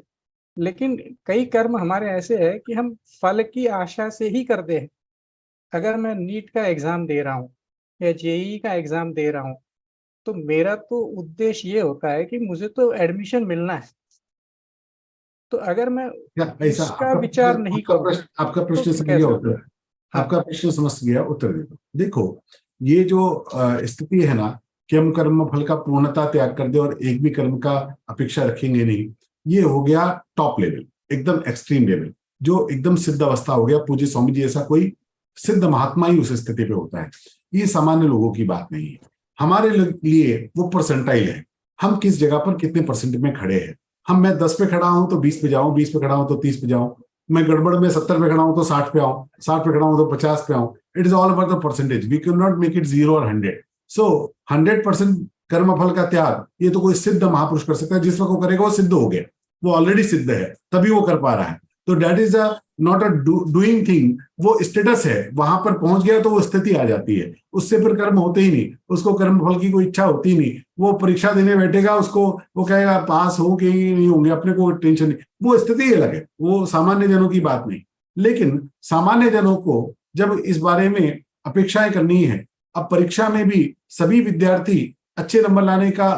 लेकिन कई कर्म हमारे ऐसे है कि हम फल की आशा से ही करते हैं। अगर मैं नीट का एग्जाम दे रहा हूँ या जेईई का एग्जाम दे रहा हूँ, तो मेरा तो उद्देश्य ये होता है कि मुझे तो एडमिशन मिलना है। तो अगर मैं इसका विचार नहीं करूँ, आपका प्रश्न समझ गया उत्तर, आपका प्रश्न समझ गया, उत्तर दे दो। देखो, ये जो स्थिति है ना कि हम कर्म फल का पूर्णता त्याग कर दे और एक भी कर्म का अपेक्षा रखेंगे नहीं, ये हो गया टॉप लेवल, एकदम एक्सट्रीम लेवल, जो एकदम सिद्ध अवस्था हो गया। पूज्य स्वामी जी ऐसा कोई सिद्ध महात्मा ही उस स्थिति पे होता है। ये सामान्य लोगों की बात नहीं है। हमारे लिए वो परसेंटाइल है, हम किस जगह पर कितने परसेंट में खड़े हैं। मैं 10 पे खड़ा हूं तो 20 पे जाऊं, 20 पे खड़ा हूं तो 30 पे जाऊं, मैं गड़बड़ में 70 पे खड़ा हूं तो 60 पे आऊं, 60 पे खड़ा हूं तो 50 पे आऊं। It is all about the percentage. We can not make it 0 और 100। सो 100% कर्म फल का त्याग ये तो कोई सिद्ध महापुरुष कर सकता है। जिस वक्त वो करेगा वो सिद्ध हो गया, वो ऑलरेडी सिद्ध है, तभी वो कर पा रहा है। तो that is not a doing thing, वो स्टेटस है। वहां पर पहुंच गया तो वो स्थिति आ जाती है, उससे फिर कर्म होते ही नहीं, उसको कर्म फल की कोई इच्छा होती नहीं। वो परीक्षा देने बैठेगा, उसको वो कहेगा पास हो कि नहीं होंगे, अपने को टेंशन नहीं। वो स्थिति अलग है, वो सामान्य जनों की बात नहीं। लेकिन सामान्य जनों को जब इस बारे में अपेक्षाएं करनी है, अब परीक्षा में भी सभी विद्यार्थी अच्छे नंबर लाने का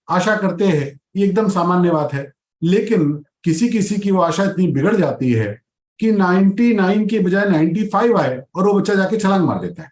आशा करते हैं, ये एकदम सामान्य बात है। लेकिन किसी किसी की वो आशा इतनी बिगड़ जाती है कि 99 के बजाय 95 आए और वो बच्चा जाके छलांग मार देता है,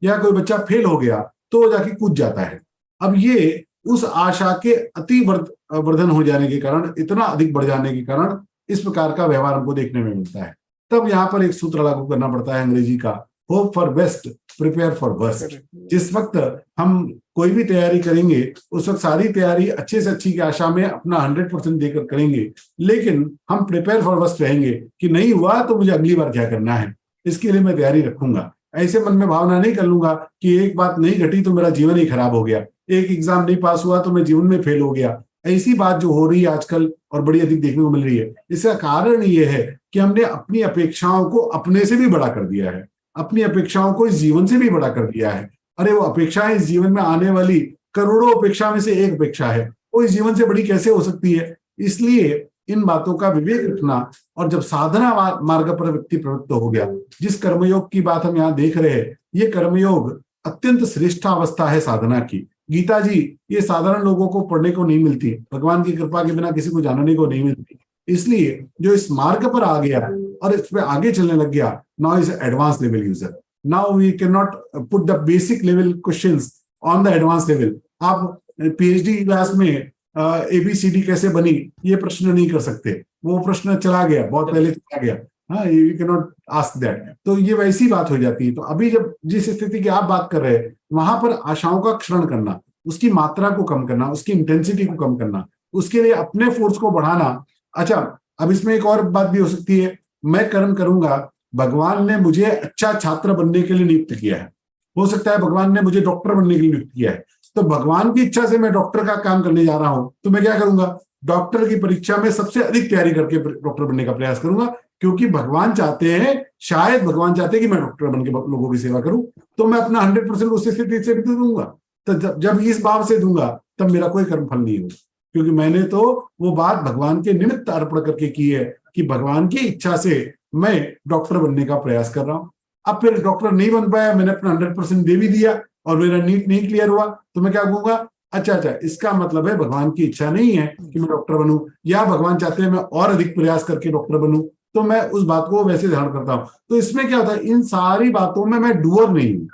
या कोई बच्चा फेल हो गया तो वो जाके कूद जाता है। अब ये उस आशा के अति वर्धन हो जाने के कारण, इतना अधिक बढ़ जाने के कारण इस प्रकार का व्यवहार हमको देखने में मिलता है। तब यहाँ पर एक सूत्र लागू करना पड़ता है अंग्रेजी का, hope for best, prepare for worst. जिस वक्त हम कोई भी तैयारी करेंगे उस वक्त सारी तैयारी अच्छे से अच्छी की आशा में अपना 100% देकर करेंगे, लेकिन हम प्रिपेयर फॉर वर्स्ट रहेंगे कि नहीं हुआ तो मुझे अगली बार क्या करना है, इसके लिए मैं तैयारी रखूंगा। ऐसे मन में भावना नहीं कर लूंगा कि एक बात नहीं घटी तो मेरा जीवन ही खराब हो गया, एक एग्जाम नहीं पास हुआ तो मैं जीवन में फेल हो गया। ऐसी बात जो हो रही है आजकल और बड़ी अधिक देखने को मिल रही है, इसका कारण ये है कि हमने अपनी अपेक्षाओं को अपने से भी बड़ा कर दिया है, अपनी अपेक्षाओं को इस जीवन से भी बड़ा कर दिया है। अरे वो अपेक्षाएं इस जीवन में आने वाली करोड़ों अपेक्षा में से एक अपेक्षा है, वो इस जीवन से बड़ी कैसे हो सकती है। इसलिए इन बातों का विवेक रखना, और जब साधना मार्ग पर व्यक्ति प्रवृत्त हो गया, जिस कर्मयोग की बात हम यहाँ देख रहे हैं, ये कर्मयोग अत्यंत श्रेष्ठ अवस्था है साधना की। गीता जी ये साधारण लोगों को पढ़ने को नहीं मिलती, भगवान की कृपा के बिना किसी को जानने को नहीं मिलती। इसलिए जो इस मार्ग पर आ गया और इस पे आगे चलने लग गया, now is advance level user. Now we can not put the basic level questions on the advance level. आप पीएचडी क्लास में ABCD कैसे बनी ये प्रश्न नहीं कर सकते, वो प्रश्न चला गया, बहुत पहले चला गया। हाँ, you can not ask that. तो ये वैसी बात हो जाती है। तो अभी जब जिस स्थिति की आप बात कर रहे हैं, वहां पर आशाओं का क्षरण करना, उसकी मात्रा को कम करना, उसकी इंटेंसिटी को कम करना, उसके लिए अपने फोर्स को बढ़ाना। अच्छा, अब इसमें एक और बात भी हो सकती है, मैं कर्म करूंगा, भगवान ने मुझे अच्छा छात्र बनने के लिए नियुक्त किया है, हो सकता है भगवान ने मुझे डॉक्टर बनने के लिए नियुक्त किया है, तो भगवान की इच्छा से मैं डॉक्टर का काम करने जा रहा हूं, तो मैं क्या करूंगा, डॉक्टर की परीक्षा में सबसे अधिक तैयारी करके डॉक्टर बनने का प्रयास करूंगा, क्योंकि भगवान चाहते हैं, शायद भगवान चाहते हैं कि मैं डॉक्टर बन के लोगों की सेवा करूं, तो मैं अपना 100% उस स्थिति से भी दूंगा। तो जब इस भाव से दूंगा तब मेरा कोई कर्मफल नहीं होगा, क्योंकि मैंने तो वो बात भगवान के निमित्त अर्पण करके की है कि भगवान की इच्छा से मैं डॉक्टर बनने का प्रयास कर रहा हूं। अब फिर डॉक्टर नहीं बन पाया, मैंने अपना 100% दे भी दिया और मेरा नीट नहीं क्लियर हुआ, तो मैं क्या कहूंगा, अच्छा इसका मतलब है भगवान की इच्छा नहीं है कि मैं डॉक्टर बनूं, या भगवान चाहते हैं मैं और अधिक प्रयास करके डॉक्टर बनूं, तो मैं उस बात को वैसे धारण करता हूं। तो इसमें क्या होता है, इन सारी बातों में मैं डूअर नहीं हूं,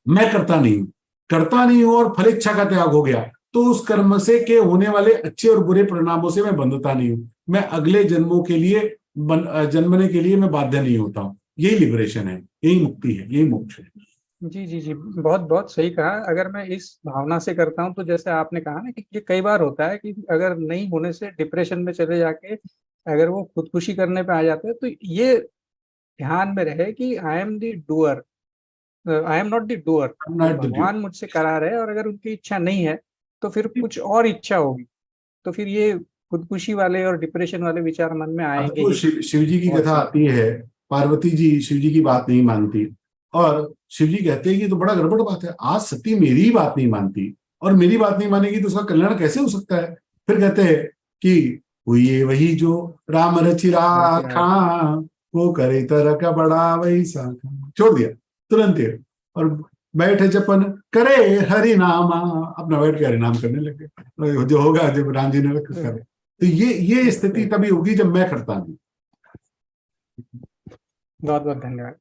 मैं करता नहीं हूं और फल इच्छा का त्याग हो गया, तो उस कर्म से के होने वाले अच्छे और बुरे परिणामों से मैं बंधता नहीं हूं, मैं अगले जन्मों के लिए जन्मने के लिए मैं बाध्य नहीं होता हूं। यही लिबरेशन है, यही मुक्ति है, यही मोक्ष है। जी जी जी, बहुत बहुत सही कहा। अगर मैं इस भावना से करता हूँ तो जैसे आपने कहा ना कि ये कई बार होता है कि अगर नहीं होने से डिप्रेशन में चले जाके अगर वो खुदकुशी करने पे आ जाते हैं, तो ये ध्यान में रहे कि I am the doer, I am not the doer. भगवान मुझसे करा रहे हैं और अगर उनकी इच्छा नहीं है तो फिर कुछ और इच्छा होगी, तो फिर ये खुदकुशी वाले और डिप्रेशन वाले विचार मन में आएंगे ही। शिव जी की कथा आती है, पार्वती जी शिव जी की बात नहीं मानती और शिव जी कहते हैं कि तो बड़ा गड़बड़ बात है, आज सती मेरी ही बात नहीं मानती और मेरी बात नहीं मानेगी तो उसका कल्याण कैसे हो सकता है। फिर कहते हैं कि हुई वही जो राम रचिरा खा, वो करे तरह का बड़ा वही सा, छोड़ दिया तुरंत ही, और बैठे जपन करे हरि नामा, अपना बैठ के हरि नाम करने लगे, जो होगा जब राम जी ने करे। तो ये स्थिति तभी होगी जब मैं करता हूँ। बहुत बहुत धन्यवाद।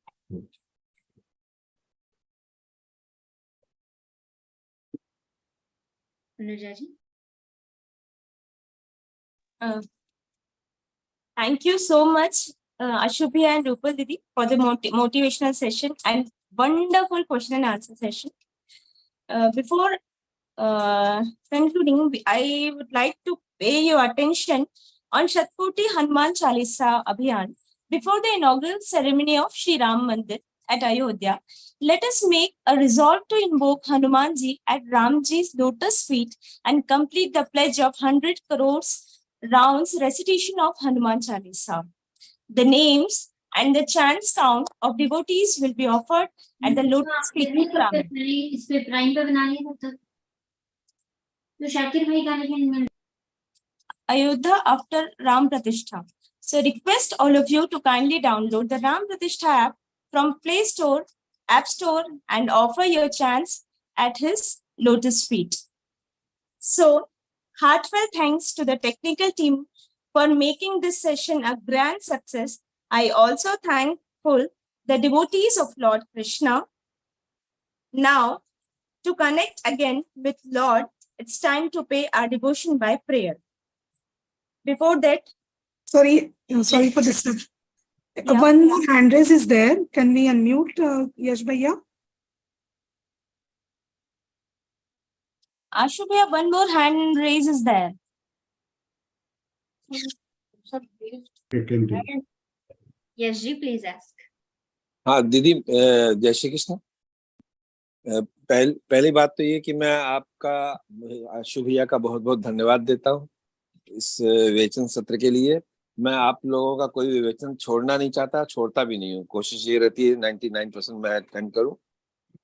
अनुजा जी। Thank you so much, Ashubhi and Rupal Didi, for the motivational session and wonderful question and answer session. Before concluding, I would like to pay your attention on Shatkoti Hanuman Chalisa Abhiyan. Before the inaugural ceremony of Shri Ram Mandir at Ayodhya, let us make a resolve to invoke Hanumanji at Ramji's lotus feet and complete the pledge of 100 crores rounds recitation of Hanuman Chalisa. The names and the chants count of devotees will be offered at the lotus feet of Ram. इस पे prime पे बना लिया था तो शाकिर भाई गाने Ayodhya after Ram Pratishtha. So request all of you to kindly download the Ram Pratishtha app from Play Store, App Store and offer your chants at his lotus feet. So heartfelt thanks to the technical team for making this session a grand success. I also thankful the devotees of Lord Krishna. Now, to connect again with Lord, it's time to pay our devotion by prayer. Before that, sorry for this. One more hand raise is there. Can we unmute Yash Bhaiya? Ashu Bhaiya, one more hand raise is there. Yes ji, please ask. हाँ दीदी, जय श्री कृष्ण। पहली बात तो ये कि मैं आपका शुभैया का बहुत बहुत धन्यवाद देता हूँ इस विवेचन सत्र के लिए। मैं आप लोगों का कोई विवेचन छोड़ना नहीं चाहता, छोड़ता भी नहीं हूँ, कोशिश ये रहती है 99% मैं अटेंड करूँ।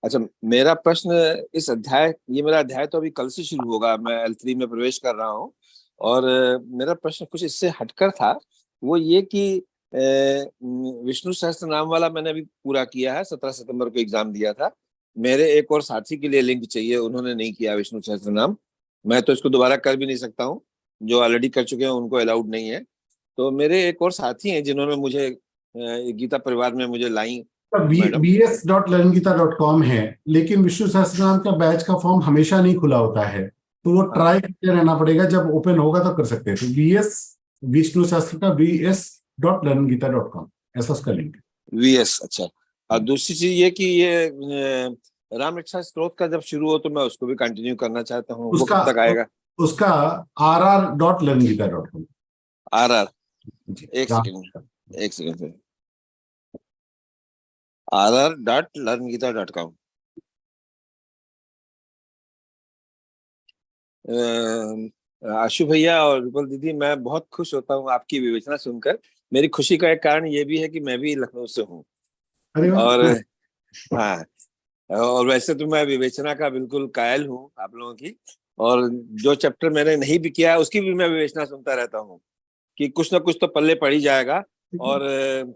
अच्छा, मेरा प्रश्न इस अध्याय, ये मेरा अध्याय तो अभी कल से शुरू होगा, मैं L3 में प्रवेश कर रहा हूँ और मेरा प्रश्न कुछ इससे हटकर था। वो ये कि विष्णु सहस्त्र नाम वाला मैंने अभी पूरा किया है, 17 सितंबर को एग्जाम दिया था। मेरे एक और साथी के लिए लिंक चाहिए, उन्होंने नहीं किया विष्णु सहस्त्र नाम। मैं तो इसको दोबारा कर भी नहीं सकता हूँ, जो ऑलरेडी कर चुके हैं उनको अलाउड नहीं है। तो मेरे एक और साथी हैं जिन्होंने मुझे गीता परिवार में मुझे लाई। bs.learngita.com है, लेकिन विष्णु सहस्त्रनाम का बैच का फॉर्म हमेशा नहीं खुला होता है, तो वो ट्राई करते रहना पड़ेगा, जब ओपन होगा तो कर सकते हैं। तो bs विष्णु सहस्त्र का bs.learngita.com ऐसा उसका लिंक है। VS, अच्छा। और दूसरी चीज ये कि ये राम रक्षा स्त्रोत का जब शुरू हो तो मैं उसको भी कंटिन्यू करना चाहता हूँ, वो कब तक आएगा? उसका rr.learngita.com। RR, एक सेकेंड rr.learngita.com। आशु भैया और रूपल दीदी, मैं बहुत खुश होता हूँ आपकी विवेचना सुनकर। मेरी खुशी का एक कारण ये भी है कि मैं भी लखनऊ से हूँ। अरे वाह। और हाँ, और वैसे तो मैं विवेचना का बिल्कुल कायल हूँ आप लोगों की। और जो चैप्टर मैंने नहीं भी किया है उसकी भी मैं विवेचना सुनता रहता हूँ कि कुछ ना कुछ तो पल्ले पड़ ही जाएगा। और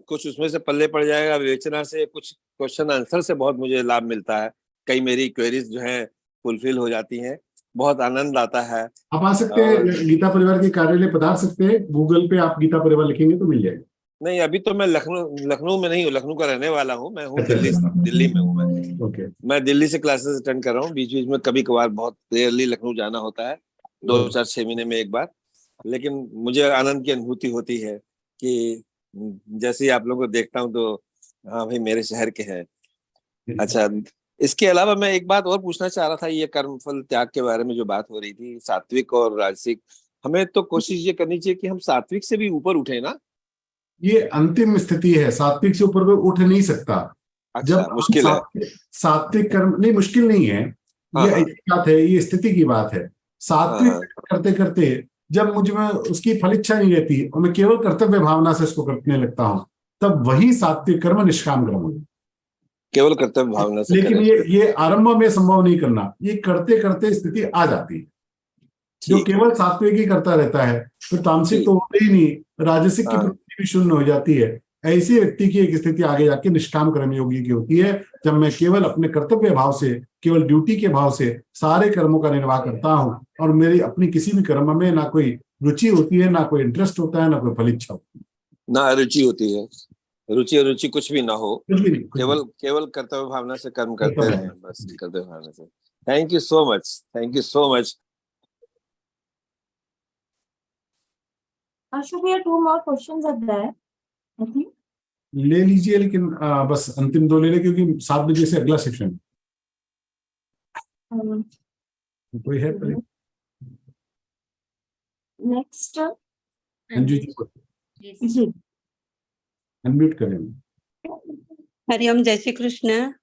कुछ उसमें से पल्ले पड़ जाएगा विवेचना से, कुछ क्वेश्चन आंसर से बहुत मुझे लाभ मिलता है। कई मेरी क्वेरीज जो है फुलफिल हो जाती हैं, बहुत आनंद आता है। आप आ सकते हैं, गीता परिवार के कार्यालय पधार सकते हैं। गूगल पे आप गीता परिवार लिखेंगे तो मिल जाएगा। नहीं, अभी तो मैं लखनऊ में नहीं हूँ, लखनऊ का रहने वाला हूँ। मैं हूँ अच्छा, दिल्ली में हूँ मैं। ओके। मैं दिल्ली से क्लासेस अटेंड कर रहा हूँ। बीच बीच में कभी कभार, बहुत रेयरली लखनऊ जाना होता है, 2-4-6 महीने में एक बार। लेकिन मुझे आनंद की अनुभूति होती है कि जैसे ही आप लोगों को देखता हूँ तो हाँ भाई, मेरे शहर के हैं। अच्छा, इसके अलावा मैं एक बात और पूछना चाह रहा था। ये कर्मफल त्याग के बारे में जो बात हो रही थी, सात्विक और राजसिक, हमें तो कोशिश ये करनी चाहिए कि हम सात्विक से भी ऊपर उठे ना। ये अंतिम स्थिति है, सात्विक से ऊपर उठ नहीं सकता। अच्छा, जब मुश्किल है। सात्विक कर्म नहीं, मुश्किल नहीं है। हाँ, ये हाँ। ऐसी बात है, ये स्थिति की बात है। सात्विक करते करते जब मुझ में उसकी फल इच्छा नहीं रहती और मैं केवल कर्तव्य भावना से इसको करने लगता हूँ, तब वही सात्विक कर्म निष्काम कर्म है। केवल कर्तव्य भावना से लेकिन करें। ये आरंभ में संभव नहीं करना, ये करते करते स्थिति आ जाती है। जो केवल सात्विक ही करता रहता है, फिर तामसिक तो होता ही नहीं, राजसिक की प्रवृत्ति भी शून्य हो जाती है। ऐसे व्यक्ति की एक स्थिति आगे जाके निष्काम कर्मयोगी की होती है, जब मैं केवल अपने कर्तव्य भाव से, केवल ड्यूटी के भाव से सारे कर्मों का निर्वाह करता हूँ और मेरी अपनी किसी भी कर्म में ना कोई रुचि होती है, ना कोई इंटरेस्ट होता है, ना कोई फल इच्छा होती है, ना रुचि होती है। रुचि और रुचि कुछ भी ना हो, कुछ भी नहीं, केवल कर्तव्य भावना से कर्म करते रहें, बस कर्तव्य भावना से। Thank you so much, thank you so much. Ashok, 2 more questions are there. I think. ले लीजिए, लेकिन बस अंतिम 2 ले लें क्योंकि 7 बजे से अगला सेशन कोई है। नेक्स्ट अंजू जी अनम्यूट करें। हरिओम, जय श्री कृष्ण।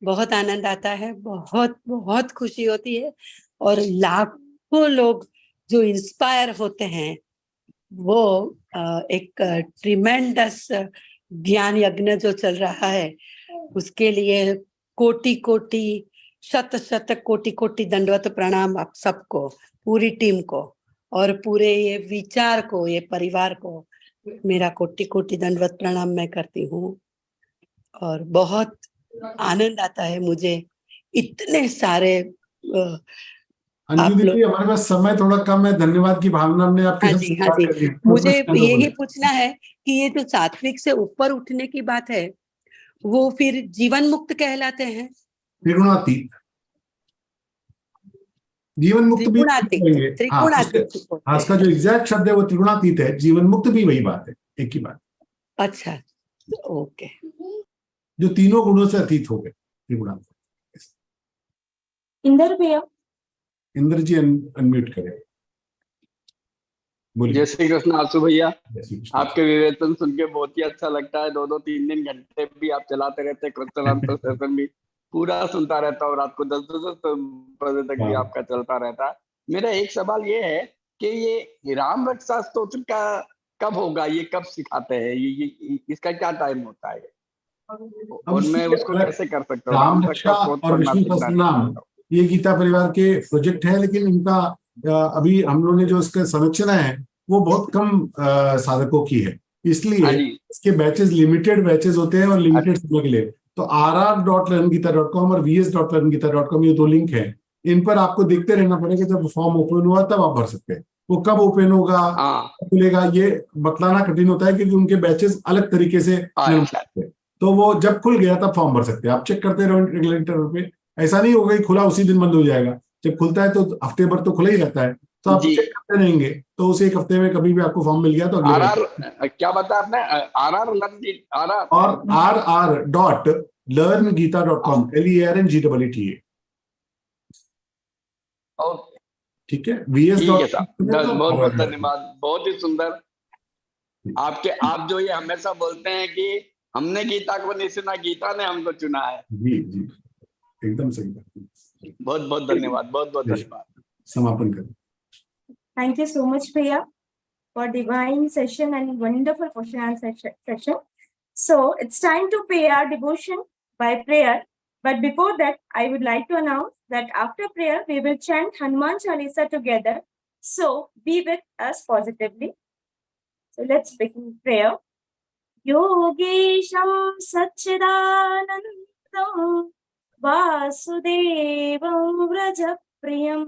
बहुत आनंद आता है, बहुत बहुत खुशी होती है। और लाखों लोग जो इंस्पायर होते हैं, वो एक ट्रिमेंडस ज्ञान यज्ञ जो चल रहा है, उसके लिए कोटि कोटि शत कोटि दंडवत प्रणाम आप सबको, पूरी टीम को और पूरे ये विचार को, ये परिवार को मेरा कोटि कोटि दंडवत प्रणाम मैं करती हूँ। और बहुत आनंद आता है मुझे, इतने सारे अंजू दीदी, हमारे पास समय थोड़ा कम है, धन्यवाद की भावना हमने आपके हाँ जी। मुझे यही पूछना है कि ये जो सात्विक से ऊपर उठने की बात है, वो फिर जीवन मुक्त कहलाते हैं? त्रिगुणातीत, जीवन मुक्त भी कहेंगे। हाँ, उसका जो एग्जैक्ट शब्द है वो त्रिगुणातीत है। जीवन मुक्त भी वही बात है, एक ही बात। अच्छा, ओके। जो तीनों गुणों से अतीत हो गए, त्रिगुणातीत। इंदर भैया, इंद्र जी अनम्यूट करें। जय श्री कृष्ण आशु भैया, आपके विवेचन सुन के बहुत ही अच्छा लगता है। 2-2, 3-3 घंटे भी आप चलाते रहते हैं। कृष्ण सेशन भी पूरा सुनता रहता हूँ। रात को 10-10 बजे तक भी आपका चलता रहता है। मेरा एक सवाल ये है कि ये राम रक्षा स्तोत्र का कब होगा, ये कब सिखाते हैं, ये इसका क्या टाइम होता है और मैं उसको कैसे कर सकता हूँ? राम रक्षा और विष्णु सहस्त्रनाम ये गीता परिवार के प्रोजेक्ट है, लेकिन इनका अभी हम लोगों ने जो इसका संरचना है वो बहुत कम साधकों की है, इसलिए इसके बैचेस लिमिटेड बैचेस होते हैं और लिमिटेड समय के लिए। तो rr.learngita.com और vs.learngita.com ये 2 लिंक हैं। इन पर आपको देखते रहना पड़ेगा। जब फॉर्म ओपन हुआ तब आप भर सकते हैं। वो कब ओपन होगा, खुलेगा, ये बतलाना कठिन होता है क्योंकि उनके बैचेस अलग तरीके से तो वो जब खुल गया तब फॉर्म भर सकते हैं। आप चेक करते रहो रेगुलेटर पे। ऐसा नहीं होगा कि खुला उसी दिन बंद हो जाएगा। जब खुलता है तो हफ्ते भर तो खुला ही रहता है, तो आप चेक करते रहेंगे तो उस एक हफ्ते में कभी भी आपको फॉर्म मिल गया तो क्या बताया आपने? rr.learngita.com LERNGEETA। ठीक है, बहुत बहुत धन्यवाद, बहुत ही सुंदर। आप जो ये हमेशा बोलते हैं कि हमने गीता को नहीं सुना, गीता ने हमको चुना है। जी जी, एकदम सही बात। बहुत बहुत धन्यवाद, बहुत बहुत धन्यवाद। समापन करें। Thank you so much, Priya, for divine session and wonderful question answer session. So it's time to pay our devotion by prayer. But before that, I would like to announce that after prayer, we will chant Hanuman Chalisa together. So be with us positively. So let's begin prayer. Yogesham Satchidanandam Vasudevam Vrajapriyam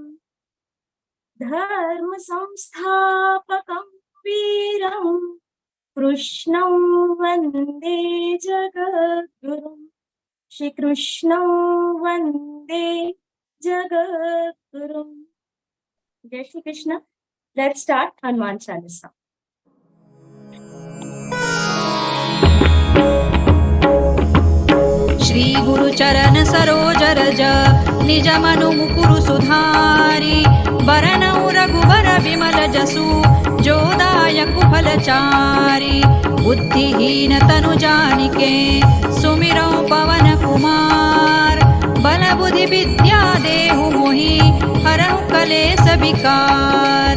Dharma Samsthapakam Veeram Krishnam Vande Jagadgurum. Shri Krishnam Vande Jagadgurum. Jai Shri Krishna. Let's start Hanuman Chalisa. Shri गुरु चरण सरोज रज निज मनु मुकुरु सुधारी बरनउ रघुबर विमल जसु जोदायकु फलचारी बुद्धिहीन तनु जानिके सुमिरौ पवन कुमार बल बुद्धि विद्या देहु मोहि हरहु कलेस विकार।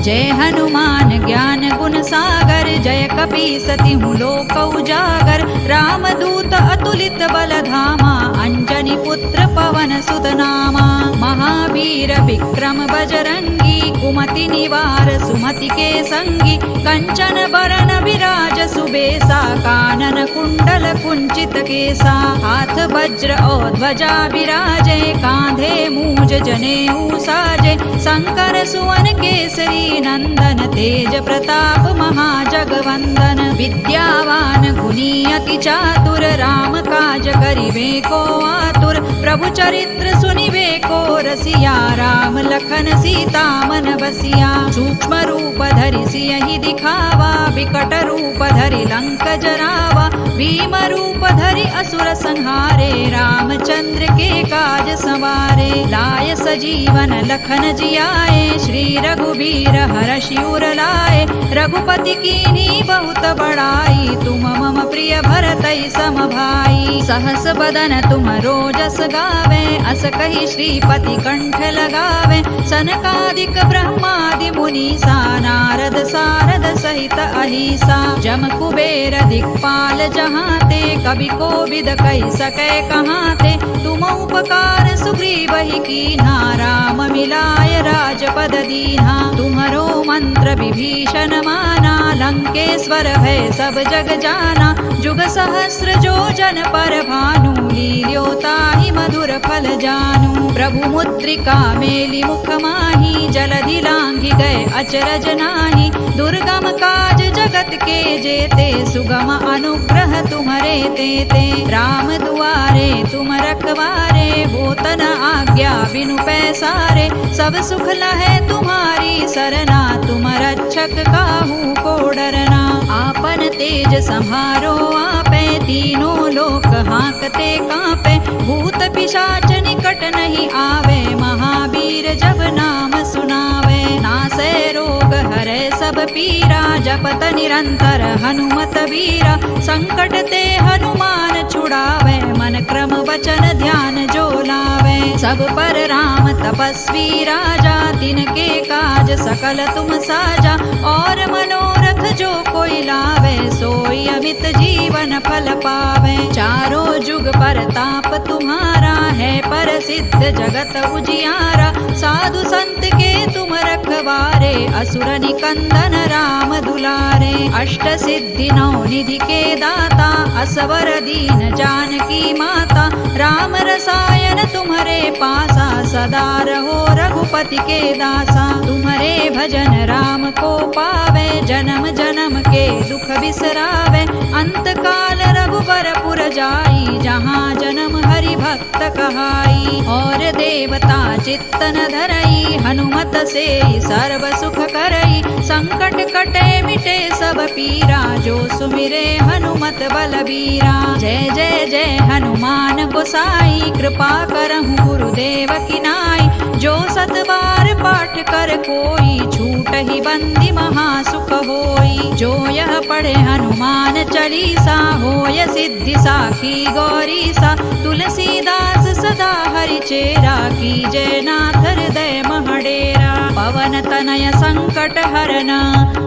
जय हनुमान ज्ञान गुण सागर जय कपीसति लोक उजागर रामदूत अतुलित बल धामा अंजनी पुत्र पवन सुत नामा महावीर विक्रम बजरंगी कुमति निवार सुमति के संगी कंचन बरन विराज सुबेसा कानन कुंडल कुंचित केसा हाथ वज्र और ध्वजा विराजे कांधे मूज जनेऊ साजे शंकर सुवन केसरी नंदन तेज प्रताप महाजगवंदन विद्यावान गुणी अति चातुर राम काज करिबे को आतुर प्रभु चरित्र सुनिबे को रसिया राम लखन सीता मन बसिया सूक्ष्म रूप धरि सियहि दिखावा विकट रूप धरि लंक जरावा भीम रूप धरि असुर संहारे रामचंद्र के काज संवारे लाय सजीवन लखन जियाए श्री रघुबीर हरषि उर लाए रघुपति कीन्ही बहुत बड़ाई तुम मम प्रिय भरतहि सम भाई सहस बदन तुम रोजस गावे अस कहि श्रीपति कंठ लगावे सनकादिक ब्रह्मादि मुनीसा नारद सारद सहित अहिसा जम कुबेर दिक्पाल जहाते कवि कोविद कहि सकै कहाते तुम उपकार सुग्रीवहि कीन्हा राम मिलाय राजपद दीन्हा तुम्हरो मंत्र विभीषण माना लंकेश्वर भय सब जग जाना जुग सहस्र जो जन पर भानु लील्यो ताहि मधुर फल जानू प्रभु मुद्रिका मेलि मुख माहि जलधि लांघि गए अचरज नाही दुर्गम काज जगत के जेते सुगम अनुग्रह तुम्हरे तेते राम दुआरे तुम रखवारे होत न आज्ञा बिनु पैसारे सब सुख लहै तुम्हारी सरना तुम रक्षक काहू को डरना आपन तेज सम्हारो आपे तीनों लोक हांकते कांपे भूत पिशाच निकट नहीं आवे महावीर जब नाम सुनावे नासै रोग हरै सब पीरा जपत निरंतर हनुमत वीरा संकट ते हनुमान छुड़ावे मन क्रम वचन ध्यान जो लावे सब पर राम तपस्वी राजा तिनके काज सकल तुम साजा और मनोरथ जो कोई लावे सोई अमित जीवन फल पावे चारों जुग परताप तुम्हारा है प्रसिद्ध जगत उजियारा साधु संत के तुम रखवारे असुर निकंदन राम दुलारे अष्ट सिद्धि नौ निधि के दाता असवर दीन जानकी माता राम रसायन तुम्हारे पासा सदा रहो रघुपति के दासा तुम्हारे भजन राम को पावे जन्म जन्म के दुख बिसरावे अंत काल रघुबर पुर जाई जहाँ जन्म हरि भक्त कहाई और देवता चित्तन धरई हनुमत से सर्व सुख करई संकट कटे मिटे सब पीरा जो सुमिरे हनुमत बलबीरा जय जय जय हनुमान गोसाई कृपा करहु गुरुदेव की नाई जो 7 बार पाठ कर कोई, छूट ही बंदी महासुख होई। जो यह पढ़े हनुमान चालीसा, होय सिद्धि साखी गौरी सा। तुलसीदास सदा हरि चेरा, कीजय नाथ हृदय महडेरा। पवन तनय संकट हरना,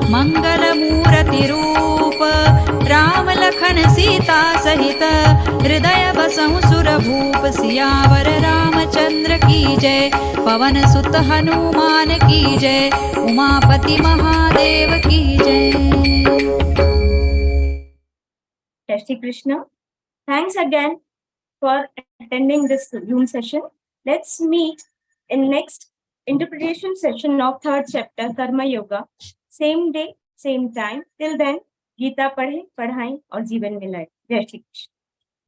मंगल मूर्ति रूप। राम लखन सीता सहित, हृदय बसहु सुर भूप। सियावर रामचंद्र की जय, पवन सुत हनुमान की जय। उमापति महादेव की जय। Jai Shri Krishna. Thanks again for attending this Zoom session. Let's meet in next interpretation session of 3rd chapter Karma Yoga. Same day, same time. Till then, Gita पढ़ें, पढ़ाएं और जीवन में लाएं। जय श्री कृष्ण।